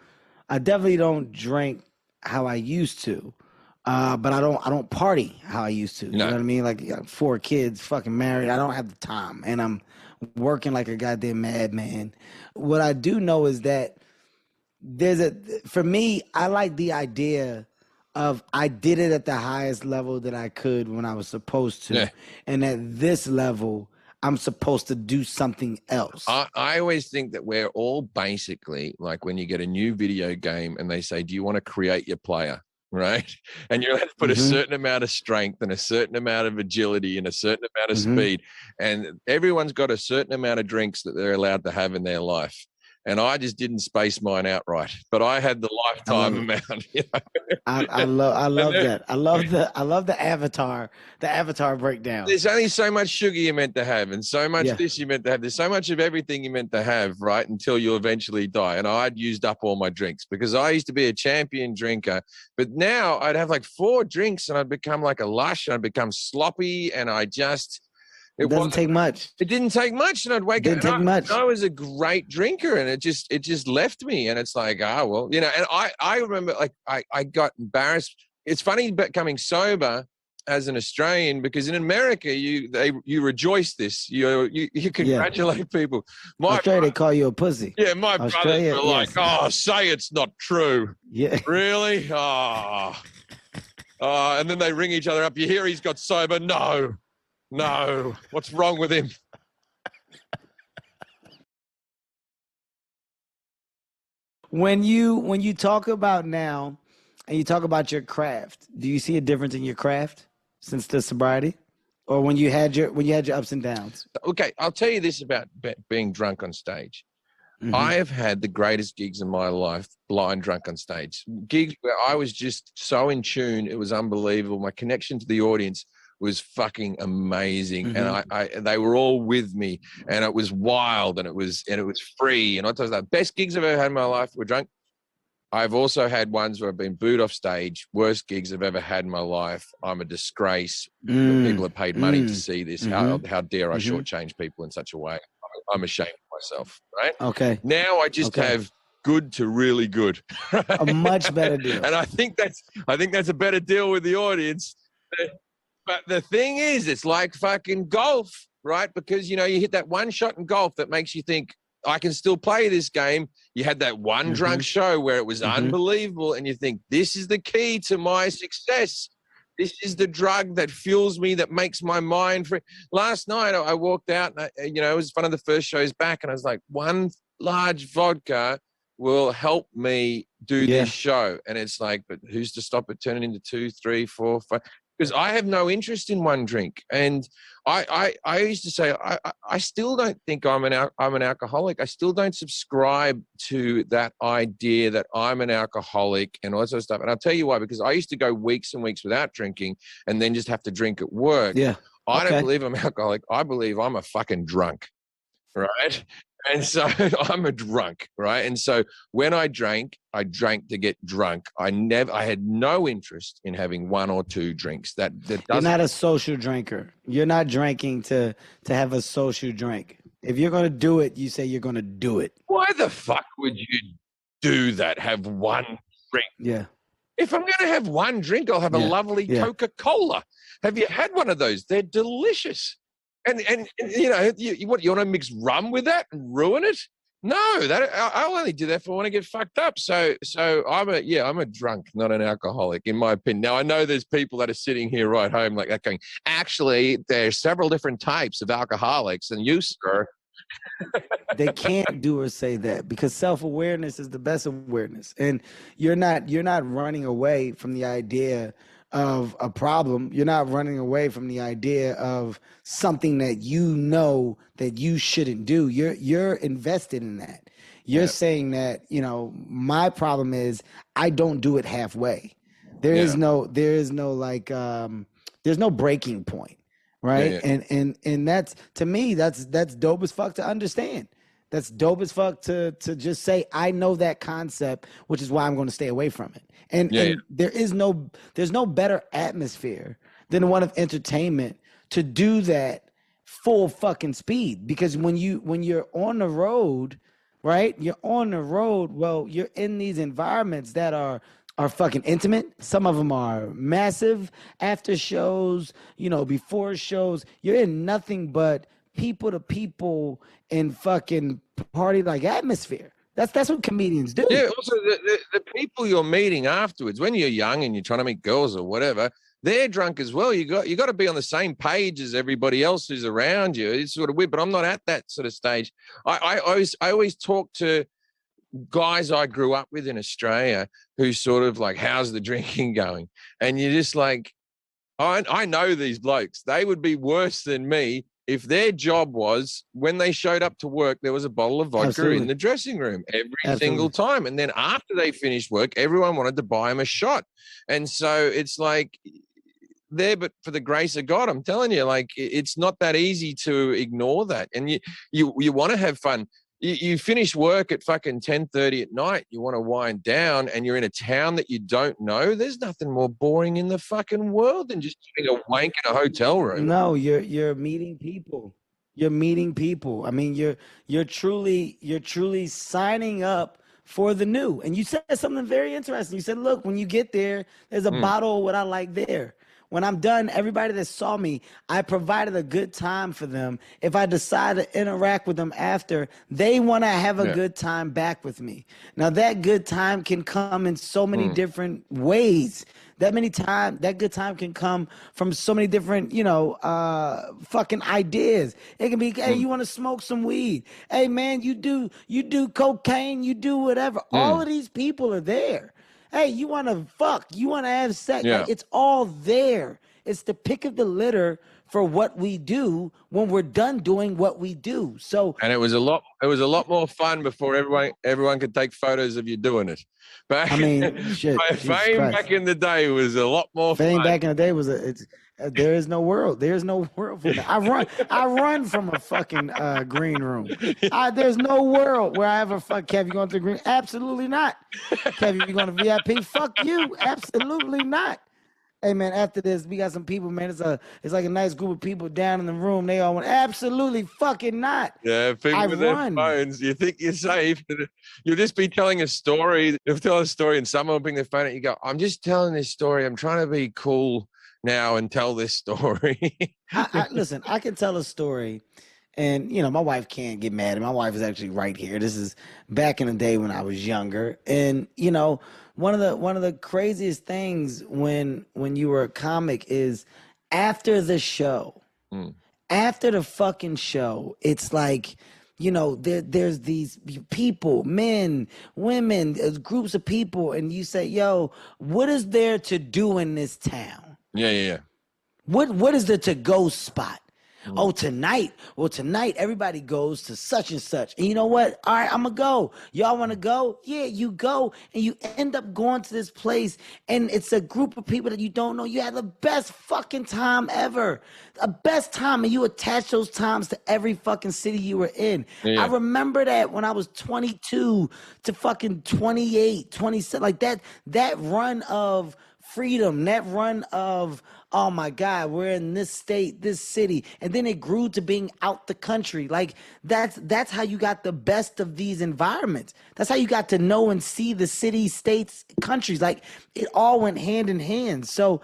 [SPEAKER 2] I definitely don't drink how I used to. But I don't party how I used to. You know what I mean? Like, 4 kids, fucking married. I don't have the time. And I'm working like a goddamn madman. What I do know is that for me, I like the idea of I did it at the highest level that I could when I was supposed to. Yeah. And at this level, I'm supposed to do something else.
[SPEAKER 3] I always think that we're all basically like when you get a new video game and they say, do you want to create your player? Right? And you're allowed to put a certain amount of strength and a certain amount of agility and a certain amount of speed. And everyone's got a certain amount of drinks that they're allowed to have in their life. And I just didn't space mine out right, but I had the lifetime amount. You know?
[SPEAKER 2] I love that. I love the avatar breakdown.
[SPEAKER 3] There's only so much sugar you're meant to have, and so much this you're meant to have. There's so much of everything you're meant to have, right? Until you eventually die. And I'd used up all my drinks because I used to be a champion drinker, but now I'd have like 4 drinks and I'd become like a lush and I'd become sloppy, and it
[SPEAKER 2] doesn't take much.
[SPEAKER 3] It didn't take much, and I'd wake up. I was a great drinker, and it just left me. And it's like, well, you know. And I remember, like, I got embarrassed. It's funny becoming sober as an Australian, because in America you rejoice this. You congratulate people.
[SPEAKER 2] Australia, they call you a pussy.
[SPEAKER 3] Yeah, my brothers were like, say it's not true.
[SPEAKER 2] Yeah,
[SPEAKER 3] really. And then they ring each other up. You hear he's got sober? No, what's wrong with him?
[SPEAKER 2] When you talk about now and you talk about your craft, do you see a difference in your craft since the sobriety, or when you had your ups and downs?
[SPEAKER 3] Okay, I'll tell you this about being drunk on stage. I have had the greatest gigs in my life, blind drunk on stage. Gigs where I was just so in tune, it was unbelievable. My connection to the audience was fucking amazing, and they were all with me, and it was wild, and it was free, and I told you that best gigs I've ever had in my life were drunk. I've also had ones where I've been booed off stage. Worst gigs I've ever had in my life. I'm a disgrace. People have paid money to see this. How dare I shortchange people in such a way? I'm ashamed of myself. Right?
[SPEAKER 2] Okay.
[SPEAKER 3] Now I just have good to really good. Right?
[SPEAKER 2] A much better deal.
[SPEAKER 3] And I think that's a better deal with the audience. But the thing is, it's like fucking golf, right? Because, you know, you hit that one shot in golf that makes you think, I can still play this game. You had that one drunk show where it was unbelievable, and you think, this is the key to my success. This is the drug that fuels me, that makes my mind free. Last night, I walked out, and it was one of the first shows back, and I was like, one large vodka will help me do this show. And it's like, but who's to stop it turning into 2, 3, 4, 5? Because I have no interest in one drink. And I used to say, I still don't think I'm an alcoholic. I still don't subscribe to that idea that I'm an alcoholic and all that sort of stuff. And I'll tell you why, because I used to go weeks and weeks without drinking and then just have to drink at work. Yeah. I don't believe I'm alcoholic. I believe I'm a fucking drunk, right? And so I'm a drunk, right? And so when I drank to get drunk. I had no interest in having 1 or 2 drinks. That doesn't.
[SPEAKER 2] You're not a social drinker. You're not drinking to have a social drink. If you're going to do it, you say you're going to do it.
[SPEAKER 3] Why the fuck would you do that? Have 1 drink?
[SPEAKER 2] Yeah.
[SPEAKER 3] If I'm going to have 1 drink, I'll have a lovely Coca-Cola. Have you had one of those? They're delicious. And you want to mix rum with that and ruin it? No, I'll only do that if I want to get fucked up. So I'm a drunk, not an alcoholic, in my opinion. Now I know there's people that are sitting here right home like that going, actually, there's several different types of alcoholics, and you, sir.
[SPEAKER 2] They can't do or say that because self-awareness is the best awareness, and you're not running away from the idea of a problem. You're not running away from the idea of something that you know that you shouldn't do. You're invested in that. You're saying that, you know, my problem is I don't do it halfway. There is no like there's no breaking point. Right. And that's, to me, that's dope as fuck to understand. That's dope as fuck to just say, I know that concept, which is why I'm going to stay away from it. And there's no better atmosphere than the one of entertainment to do that full fucking speed. Because when you're on the road, right, you're on the road, well, you're in these environments that are fucking intimate. Some of them are massive after shows, you know, before shows. You're in nothing but people to people and fucking party like atmosphere. That's what comedians do.
[SPEAKER 3] Yeah. Also, the people you're meeting afterwards, when you're young and you're trying to meet girls or whatever, they're drunk as well. You got to be on the same page as everybody else who's around you. It's sort of weird, but I'm not at that sort of stage. I always talk to guys I grew up with in Australia who sort of like, how's the drinking going? And you're just like, I know these blokes. They would be worse than me if their job was when they showed up to work, there was a bottle of vodka in the dressing room every single time. And then after they finished work, everyone wanted to buy them a shot. And so it's like, there, but for the grace of God, I'm telling you, like, it's not that easy to ignore that. And you want to have fun. You finish work at fucking 10:30 at night. You want to wind down, and you're in a town that you don't know. There's nothing more boring in the fucking world than just doing a wank in a hotel room.
[SPEAKER 2] No, you're meeting people. You're meeting people. I mean, you're truly signing up for the new. And you said something very interesting. You said, look, when you get there, there's a bottle of what I like there. When I'm done, everybody that saw me, I provided a good time for them. If I decide to interact with them after, they want to have a good time back with me. Now, that good time can come in so many different ways. That good time can come from so many different, fucking ideas. It can be, hey, you want to smoke some weed? Hey, man, you do cocaine, you do whatever. All of these people are there. Hey, you want to fuck, you want to have sex.
[SPEAKER 3] Yeah.
[SPEAKER 2] Like, it's all there. It's the pick of the litter for what we do when we're done doing what we do. So,
[SPEAKER 3] and it was a lot more fun before everyone could take photos of you doing it. But
[SPEAKER 2] I mean, shit.
[SPEAKER 3] Fame back in the day was a lot more fun.
[SPEAKER 2] Fame back in the day was there is no world. There's no world for that. I run from a fucking green room. There's no world where I ever fuck Kev. You going to the green? Absolutely not. Kev, you going to VIP? Fuck you. Absolutely not. Hey man, after this, we got some people, man. It's like a nice group of people down in the room. They all went, absolutely fucking not.
[SPEAKER 3] Yeah, people with their phones. You think you're safe. You'll just be telling a story. You'll tell a story and someone will bring their phone out. You go, I'm just telling this story. I'm trying to be cool now and tell this story.
[SPEAKER 2] Listen, I can tell a story, and my wife can't get mad. My wife is actually right here. This is back in the day when I was younger, and one of the craziest things when you were a comic is after the show, after the fucking show, it's like, there's these people, men, women, groups of people, and you say, yo, what is there to do in this town?
[SPEAKER 3] Yeah.
[SPEAKER 2] What is the to-go spot? Oh, tonight. Well, tonight everybody goes to such and such. And you know what? All right, I'm going to go. Y'all want to go? Yeah, you go. And you end up going to this place, and it's a group of people that you don't know. You had the best fucking time ever. The best time, and you attach those times to every fucking city you were in. Yeah. I remember that when I was 22 to fucking 28, 27. Like that run of freedom, that run of, oh my God, we're in this state, this city. And then it grew to being out the country. Like that's how you got the best of these environments. That's how you got to know and see the cities, states, countries. Like it all went hand in hand. So,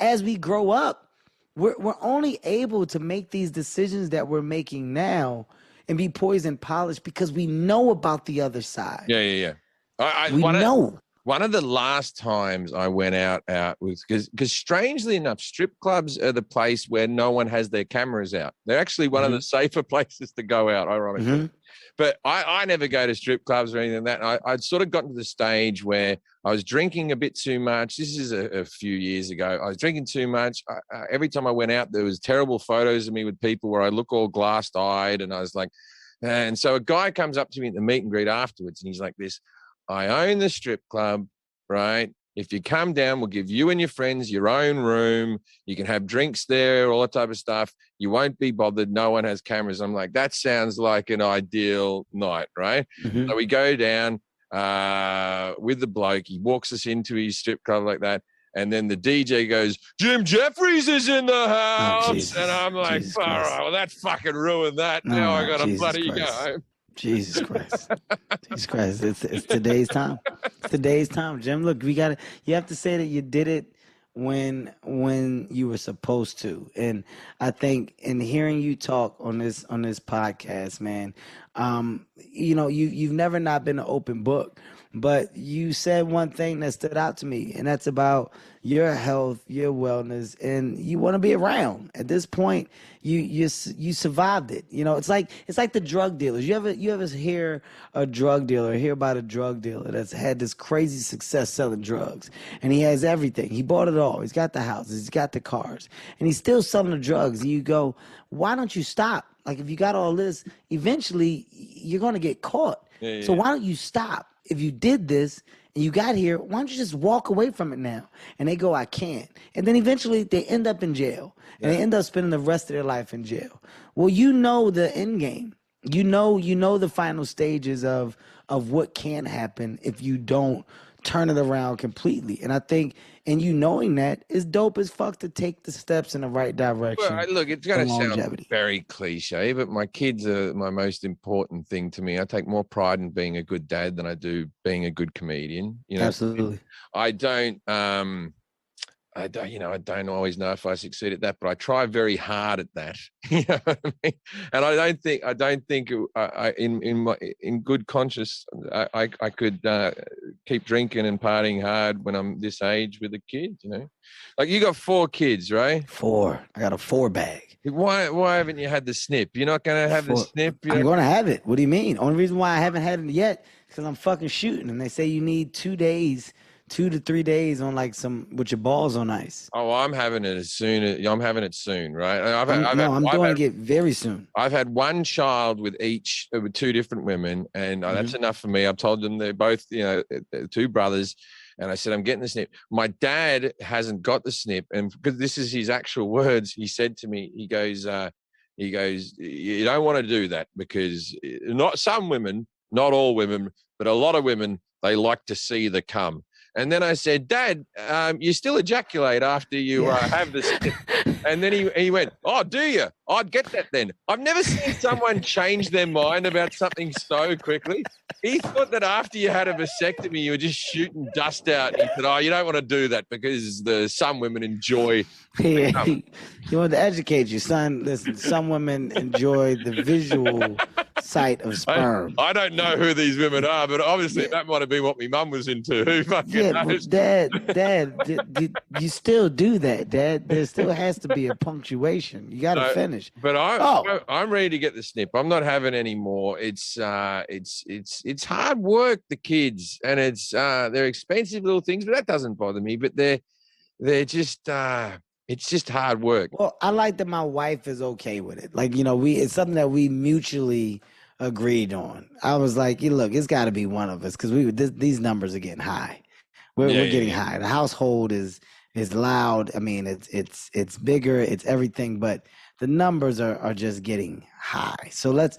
[SPEAKER 2] as we grow up, we're only able to make these decisions that we're making now and be poised and polished because we know about the other side.
[SPEAKER 3] Yeah.
[SPEAKER 2] We know.
[SPEAKER 3] One of the last times I went out was because strangely enough, strip clubs are the place where no one has their cameras out. They're actually one of the safer places to go out, ironically. But I never go to strip clubs or anything like that. I'd sort of gotten to the stage where I was drinking a bit too much. This is a few years ago. I was drinking too much. Every time I went out, there was terrible photos of me with people where I look all glassed-eyed, and I was like, and so a guy comes up to me at the meet and greet afterwards, and he's like this, I own the strip club, right? If you come down, we'll give you and your friends your own room. You can have drinks there, all that type of stuff. You won't be bothered. No one has cameras. I'm like, that sounds like an ideal night, right? So we go down with the bloke. He walks us into his strip club like that. And then the DJ goes, Jim Jefferies is in the house. And I'm like, all right, well, that fucking ruined that. Now I got to bloody go home.
[SPEAKER 2] Jesus Christ. Jesus Christ. It's today's time. It's today's time, Jim. Look, you have to say that you did it when you were supposed to. And I think in hearing you talk on this podcast, man, you've never not been an open book. But you said one thing that stood out to me, and that's about your health, your wellness, and you want to be around. At this point, you survived it. It's like the drug dealers. You ever hear a drug dealer, hear about a drug dealer that's had this crazy success selling drugs, and he has everything. He bought it all. He's got the houses, he's got the cars, and he's still selling the drugs. And you go, why don't you stop? Like, if you got all this, eventually you're going to get caught. So why don't you stop? If you did this and you got here, why don't you just walk away from it now? And they go, I can't. And then eventually they end up in jail. And they end up spending the rest of their life in jail. Well, you know the end game. You know the final stages of what can happen if you don't turn it around completely. And I think, and you knowing that is dope as fuck to take the steps in the right direction.
[SPEAKER 3] Well, look, it's going to sound very cliche, but my kids are my most important thing to me. I take more pride in being a good dad than I do being a good comedian.
[SPEAKER 2] Absolutely.
[SPEAKER 3] I don't always know if I succeed at that, but I try very hard at that. You know what I mean? And I don't think in good conscience, I could keep drinking and partying hard when I'm this age with a kid. Like, you got 4 kids, right?
[SPEAKER 2] 4. I got a 4 bag.
[SPEAKER 3] Why haven't you had the snip? You're not going to have the snip?
[SPEAKER 2] I'm going to have it. What do you mean? Only reason why I haven't had it yet is because I'm fucking shooting, and they say you need 2 to 3 days on with your balls on ice.
[SPEAKER 3] Oh, I'm having it soon, right?
[SPEAKER 2] I'm doing it very soon.
[SPEAKER 3] I've had one child with 2 different women, and that's enough for me. I've told them they're both, 2 brothers, and I said, I'm getting the snip. My dad hasn't got the snip, and because this is his actual words, he said to me, he goes, you don't want to do that because not some women, not all women, but a lot of women, they like to see the cum. And then I said, Dad, you still ejaculate after you have the snip. And then he went, oh, do you? I'd get that then. I've never seen someone change their mind about something so quickly. He thought that after you had a vasectomy, you were just shooting dust out. He said, oh, you don't want to do that because some women enjoy.
[SPEAKER 2] He wanted to educate you, son. Listen, some women enjoy the visual sight of sperm.
[SPEAKER 3] I don't know who these women are, but obviously that might have been what my mum was into. Who fucking knows?
[SPEAKER 2] Dad, you still do that, Dad. There still has to be a punctuation. You got to finish.
[SPEAKER 3] But I'm ready to get the snip. I'm not having any more. It's hard work, the kids, and they're expensive little things, but that doesn't bother me. But they're just it's just hard work.
[SPEAKER 2] Well, I like that my wife is okay with it. Like, it's something that we mutually agreed on. I was like, look, it's got to be one of us because these numbers are getting high. We're getting high. The household is loud. I mean, it's bigger. It's everything, but the numbers are just getting high. So let's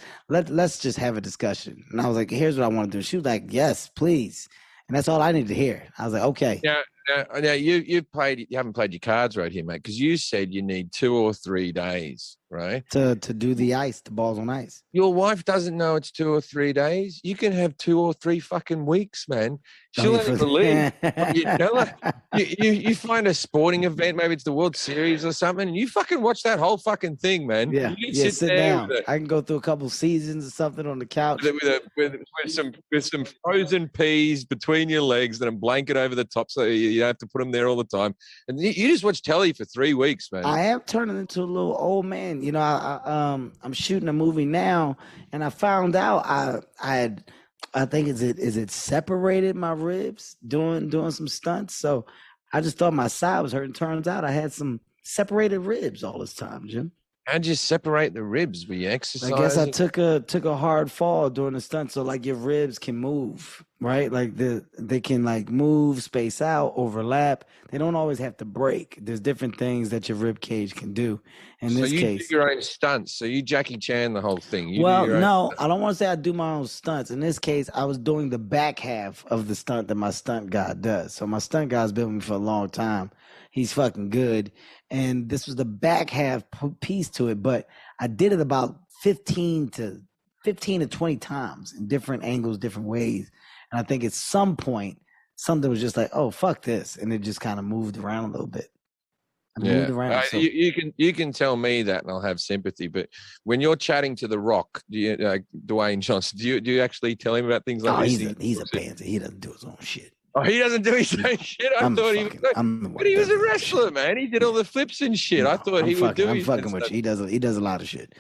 [SPEAKER 2] just have a discussion. And I was like, here's what I want to do. She was like, yes, please. And that's all I needed to hear. I was like, okay.
[SPEAKER 3] Yeah. Now you haven't played your cards right here, mate, because you said you need 2 or 3 days, right?
[SPEAKER 2] To do the balls on ice.
[SPEAKER 3] Your wife doesn't know it's 2 or 3 days. You can have 2 or 3 fucking weeks, man. She'll only believe. You know, like, you find a sporting event, maybe it's the World Series or something, and you fucking watch that whole fucking thing, man.
[SPEAKER 2] Yeah, sit down. I can go through a couple seasons or something on the couch
[SPEAKER 3] with some frozen peas between your legs and a blanket over the top, so you don't have to put them there all the time. And you just watch telly for 3 weeks, man.
[SPEAKER 2] I am turning into a little old man. You know, I'm shooting a movie now, and I found out I think is it separated my ribs doing some stunts. So I just thought my side was hurting. Turns out I had some separated ribs all this time, Jim.
[SPEAKER 3] How'd you separate the ribs? Were you exercising?
[SPEAKER 2] I guess I took a hard fall during the stunt, so like your ribs can move, right? Like they can like move, space out, overlap. They don't always have to break. There's different things that your rib cage can do. In this case, so you do
[SPEAKER 3] your own stunts. So you Jackie Chan the whole thing.
[SPEAKER 2] No, I don't want to say I do my own stunts. In this case, I was doing the back half of the stunt that my stunt guy does. So my stunt guy's been with me for a long time. He's fucking good. And this was the back half piece to it, but I did it about 15 to 20 times in different angles, different ways. And I think at some point, something was just like, oh, fuck this. And it just kind of moved around a little bit. Moved around. So.
[SPEAKER 3] You can tell me that and I'll have sympathy. But when you're chatting to The Rock, Dwayne Johnson, do you actually tell him about things like this?
[SPEAKER 2] He's a pansy. He doesn't do his own shit.
[SPEAKER 3] Oh, he doesn't do his own shit. But he was a wrestler, man. He did all the flips and shit. No, I thought he would do.
[SPEAKER 2] I'm fucking with you. He does a lot of shit.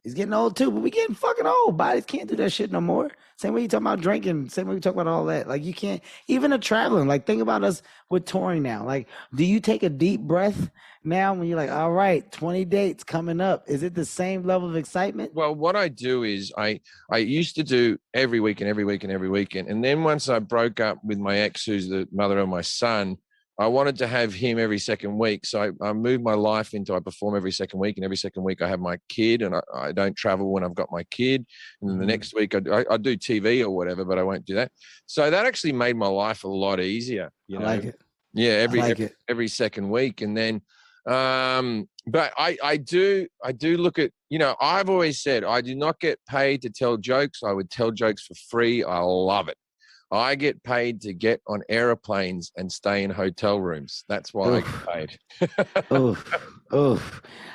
[SPEAKER 2] He's getting old too, but we getting fucking old. Bodies can't do that shit no more. Same way you talk about drinking. Same way you talk about all that. Like you can't. Even a traveling. Like think about us with touring now. Like, do you take a deep breath now when you're like, all right, 20 dates coming up? Is it the same level of excitement?
[SPEAKER 3] Well, what I do is I used to do every weekend, and then once I broke up with my ex, who's the mother of my son, I wanted to have him every second week. So I moved my life into I perform every second week, and every second week I have my kid, and I don't travel when I've got my kid. And then the next week I do TV or whatever, but I won't do that. So that actually made my life a lot easier. You know?
[SPEAKER 2] I like it.
[SPEAKER 3] Yeah, every second week. And then but I do look at, you know, I've always said I do not get paid to tell jokes. I would tell jokes for free. I love it. I get paid to get on airplanes and stay in hotel rooms. That's why I get paid.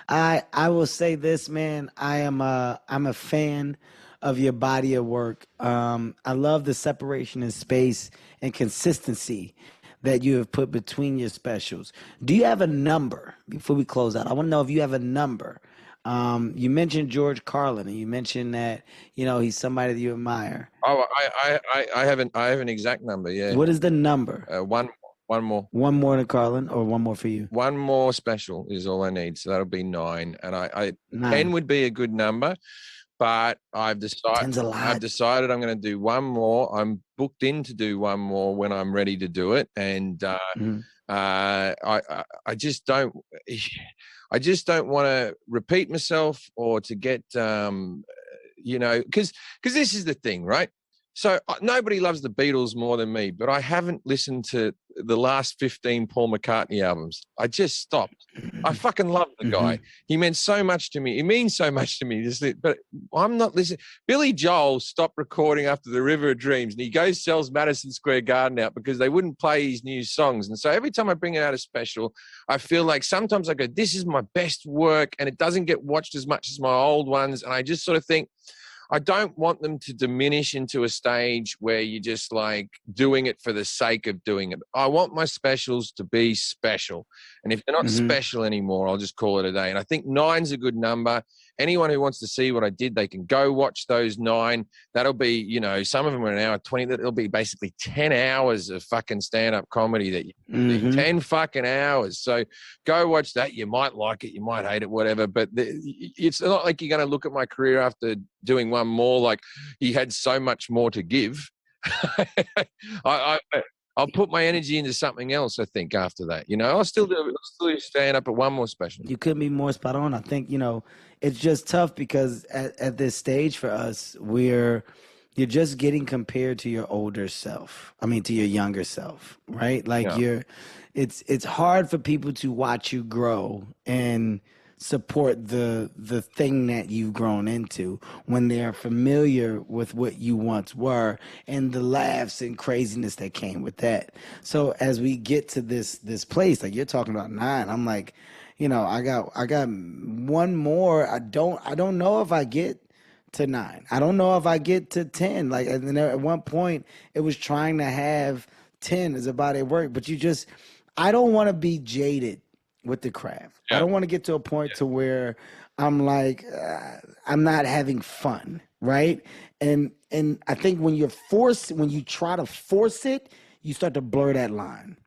[SPEAKER 2] I will say this, man. I'm a fan of your body of work. I love the separation in space and consistency that you have put between your specials. Do you have a number before we close out? I want to know if you have a number. You mentioned George Carlin, and you mentioned that, you know, he's somebody that you admire.
[SPEAKER 3] Oh, I have an exact number. Yeah.
[SPEAKER 2] What is the number?
[SPEAKER 3] One more.
[SPEAKER 2] One more to Carlin, or one more for you?
[SPEAKER 3] One more special is all I need. So that'll be 9. And
[SPEAKER 2] 9.
[SPEAKER 3] 10 would be a good number, but I've decided I'm going to do one more. I'm booked in to do one more when I'm ready to do it. And I just don't. I just don't want to repeat myself or to get, you know, because this is the thing, right? So nobody loves the Beatles more than me, but I haven't listened to the last 15 Paul McCartney albums. I just stopped. I fucking love the guy. He meant so much to me. He means so much to me. But I'm not listening. Billy Joel stopped recording after The River of Dreams, and he goes sells Madison Square Garden out because they wouldn't play his new songs. And so every time I bring out a special, I feel like sometimes I go, this is my best work, and it doesn't get watched as much as my old ones. And I just sort of think, I don't want them to diminish into a stage where you're just like doing it for the sake of doing it. I want my specials to be special. And if they're not special anymore, I'll just call it a day. And I think 9's a good number. Anyone who wants to see what I did, they can go watch those 9. That'll be, you know, some of them are an hour 20. That'll be basically 10 hours of fucking stand-up comedy that you 10 fucking hours. So go watch that. You might like it. You might hate it, whatever. But it's not like you're going to look at my career after doing one more like he had so much more to give. I'll put my energy into something else, I think, after that. You know, I'll still do stand up at one more special.
[SPEAKER 2] You couldn't be more spot on. I think, you know, it's just tough because at this stage for us, we're you're just getting compared to your older self. I mean, to your younger self, right? Like
[SPEAKER 3] Yeah.
[SPEAKER 2] it's hard for people to watch you grow and support the thing that you've grown into when they're familiar with what you once were and the laughs and craziness that came with that. So as we get to this place, like you're talking about 9, I'm like, I got one more. I don't know if I get to 9. I don't know if I get to 10. Like, and then at one point, it was trying to have 10 as a body of work. But I don't want to be jaded with the craft. I
[SPEAKER 3] Yeah.
[SPEAKER 2] don't want to get to a point to where I'm like, I'm not having fun, right? And I think when you try to force it, you start to blur that line.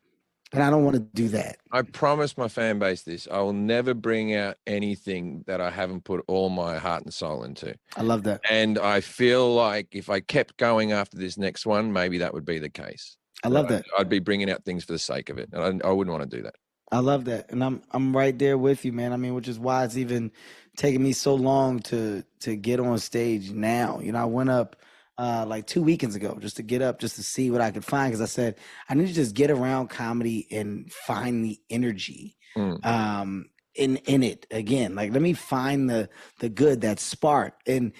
[SPEAKER 2] And I don't want to do that.
[SPEAKER 3] I promise my fan base this. I will never bring out anything that I haven't put all my heart and soul into.
[SPEAKER 2] I love that.
[SPEAKER 3] And I feel like if I kept going after this next one, maybe that would be the case.
[SPEAKER 2] I love that.
[SPEAKER 3] I'd be bringing out things for the sake of it. And I wouldn't want to do that.
[SPEAKER 2] I love that. And I'm right there with you, man. I mean, which is why it's even taking me so long to get on stage now. I went up like 2 weekends ago just to get up, just to see what I could find. Because I said, I need to just get around comedy and find the energy in it again. Like, let me find the good, that spark. And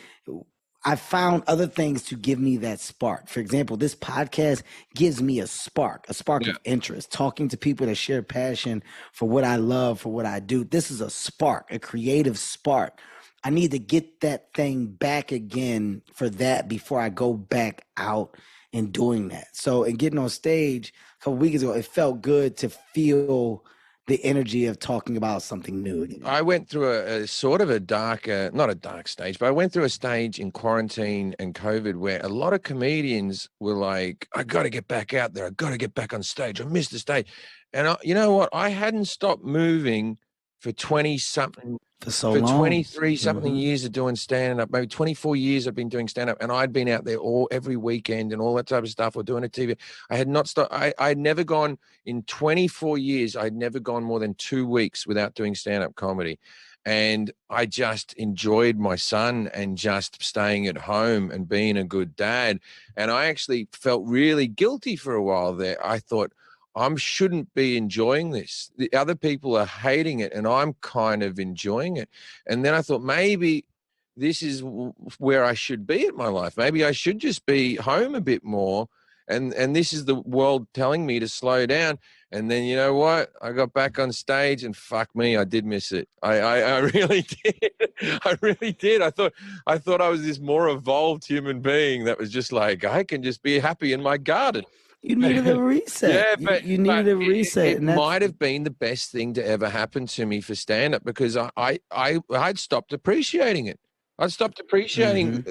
[SPEAKER 2] I found other things to give me that spark. For example, this podcast gives me a spark of interest, talking to people that share passion for what I love, for what I do. This is a spark, a creative spark. I need to get that thing back again for that before I go back out and doing that. So, in getting on stage a couple weeks ago, it felt good to feel the energy of talking about something new.
[SPEAKER 3] I went through a sort of a darker, not a dark stage, but I went through a stage in quarantine and COVID where a lot of comedians were like, I got to get back out there. I got to get back on stage. I missed the stage. And you know what? I hadn't stopped moving for 20 something,
[SPEAKER 2] for
[SPEAKER 3] 23 something years of doing stand-up, maybe 24 years I've been doing stand-up, and I'd been out there every weekend and all that type of stuff, or doing a TV. I had not stopped. I'd never gone in 24 years. I'd never gone more than 2 weeks without doing stand-up comedy. And I just enjoyed my son and just staying at home and being a good dad. And I actually felt really guilty for a while there. I thought, I shouldn't be enjoying this. The other people are hating it, and I'm kind of enjoying it. And then I thought, maybe this is where I should be at my life. Maybe I should just be home a bit more. And this is the world telling me to slow down. And then, you know what? I got back on stage, and fuck me, I did miss it. I really did. I really did. I thought I was this more evolved human being that was just like, I can just be happy in my garden.
[SPEAKER 2] You needed a reset.
[SPEAKER 3] Yeah, but
[SPEAKER 2] you needed a reset.
[SPEAKER 3] It might have been the best thing to ever happen to me for stand-up, because I'd stopped appreciating it. I'd stopped appreciating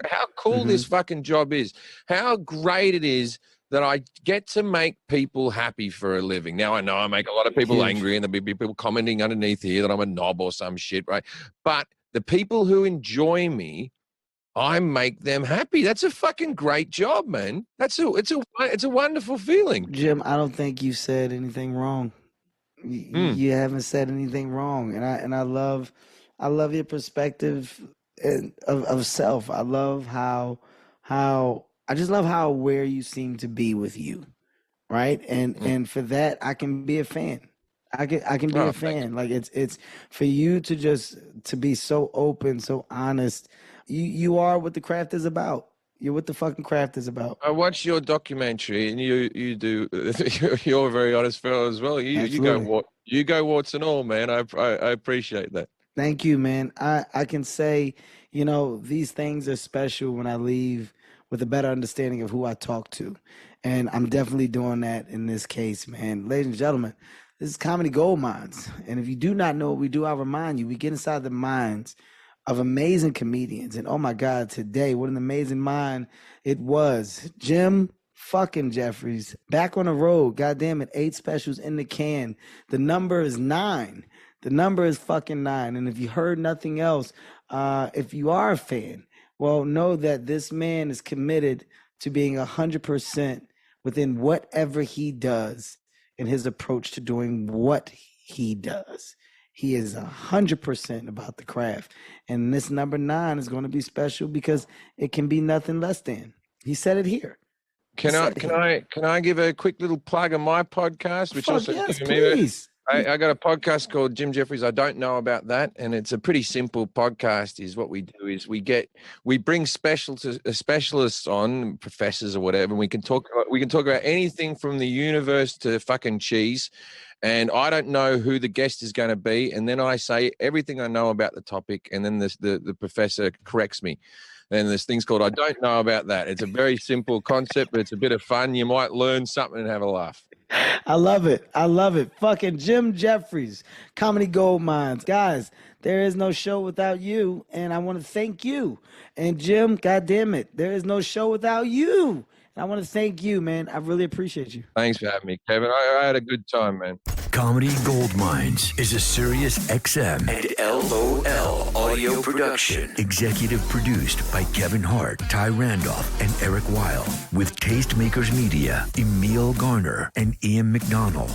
[SPEAKER 3] how cool this fucking job is, how great it is that I get to make people happy for a living. Now, I know I make a lot of people angry, and there'll be people commenting underneath here that I'm a knob or some shit, right? But the people who enjoy me, I make them happy. That's a fucking great job, man. It's a wonderful feeling.
[SPEAKER 2] Jim, I don't think you said anything wrong. You haven't said anything wrong, and I love your perspective of self. I love how I just love how aware you seem to be with you, right? And for that, I can be a fan. I can be a fan. Like, it's for you to be so open, so honest. You are what the craft is about. You're what the fucking craft is about.
[SPEAKER 3] I watched your documentary, and you do. You're a very honest fellow as well. You go warts and all, man. I appreciate that.
[SPEAKER 2] Thank you, man. I can say, these things are special when I leave with a better understanding of who I talk to, and I'm definitely doing that in this case, man. Ladies and gentlemen, this is Comedy Gold Mines, and if you do not know what we do, I'll remind you. We get inside the minds of amazing comedians. And oh my God, today, what an amazing mind it was. Jim fucking Jefferies, back on the road. Goddamn it, 8 specials in the can. The number is 9. The number is fucking 9. And if you heard nothing else, if you are a fan, well, know that this man is committed to being 100% within whatever he does in his approach to doing what he does. He is 100% about the craft. And this number 9 is going to be special because it can be nothing less than. He said it here.
[SPEAKER 3] Can I give a quick little plug of my podcast, which also
[SPEAKER 2] yes, please.
[SPEAKER 3] I got a podcast called Jim Jefferies. I don't know about that, and it's a pretty simple podcast. Is what we do is we bring specialists on, professors or whatever, and we can talk about anything from the universe to fucking cheese. And I don't know who the guest is going to be, and then I say everything I know about the topic, and then the professor corrects me. And there's things called I don't know about that. It's a very simple concept, but it's a bit of fun. You might learn something and have a laugh.
[SPEAKER 2] I love it. I love it. Fucking Jim Jefferies, Comedy Gold Mines. Guys, there is no show without you, and I want to thank you. And Jim, goddamn it, there is no show without you. And I want to thank you, man. I really appreciate you.
[SPEAKER 3] Thanks for having me, Kevin. I had a good time, man.
[SPEAKER 1] Comedy Gold Mines is a Sirius XM and LOL audio production. Executive produced by Kevin Hart, Ty Randolph, and Eric Weil. With Tastemakers Media, Emil Garner, and Ian McDonald.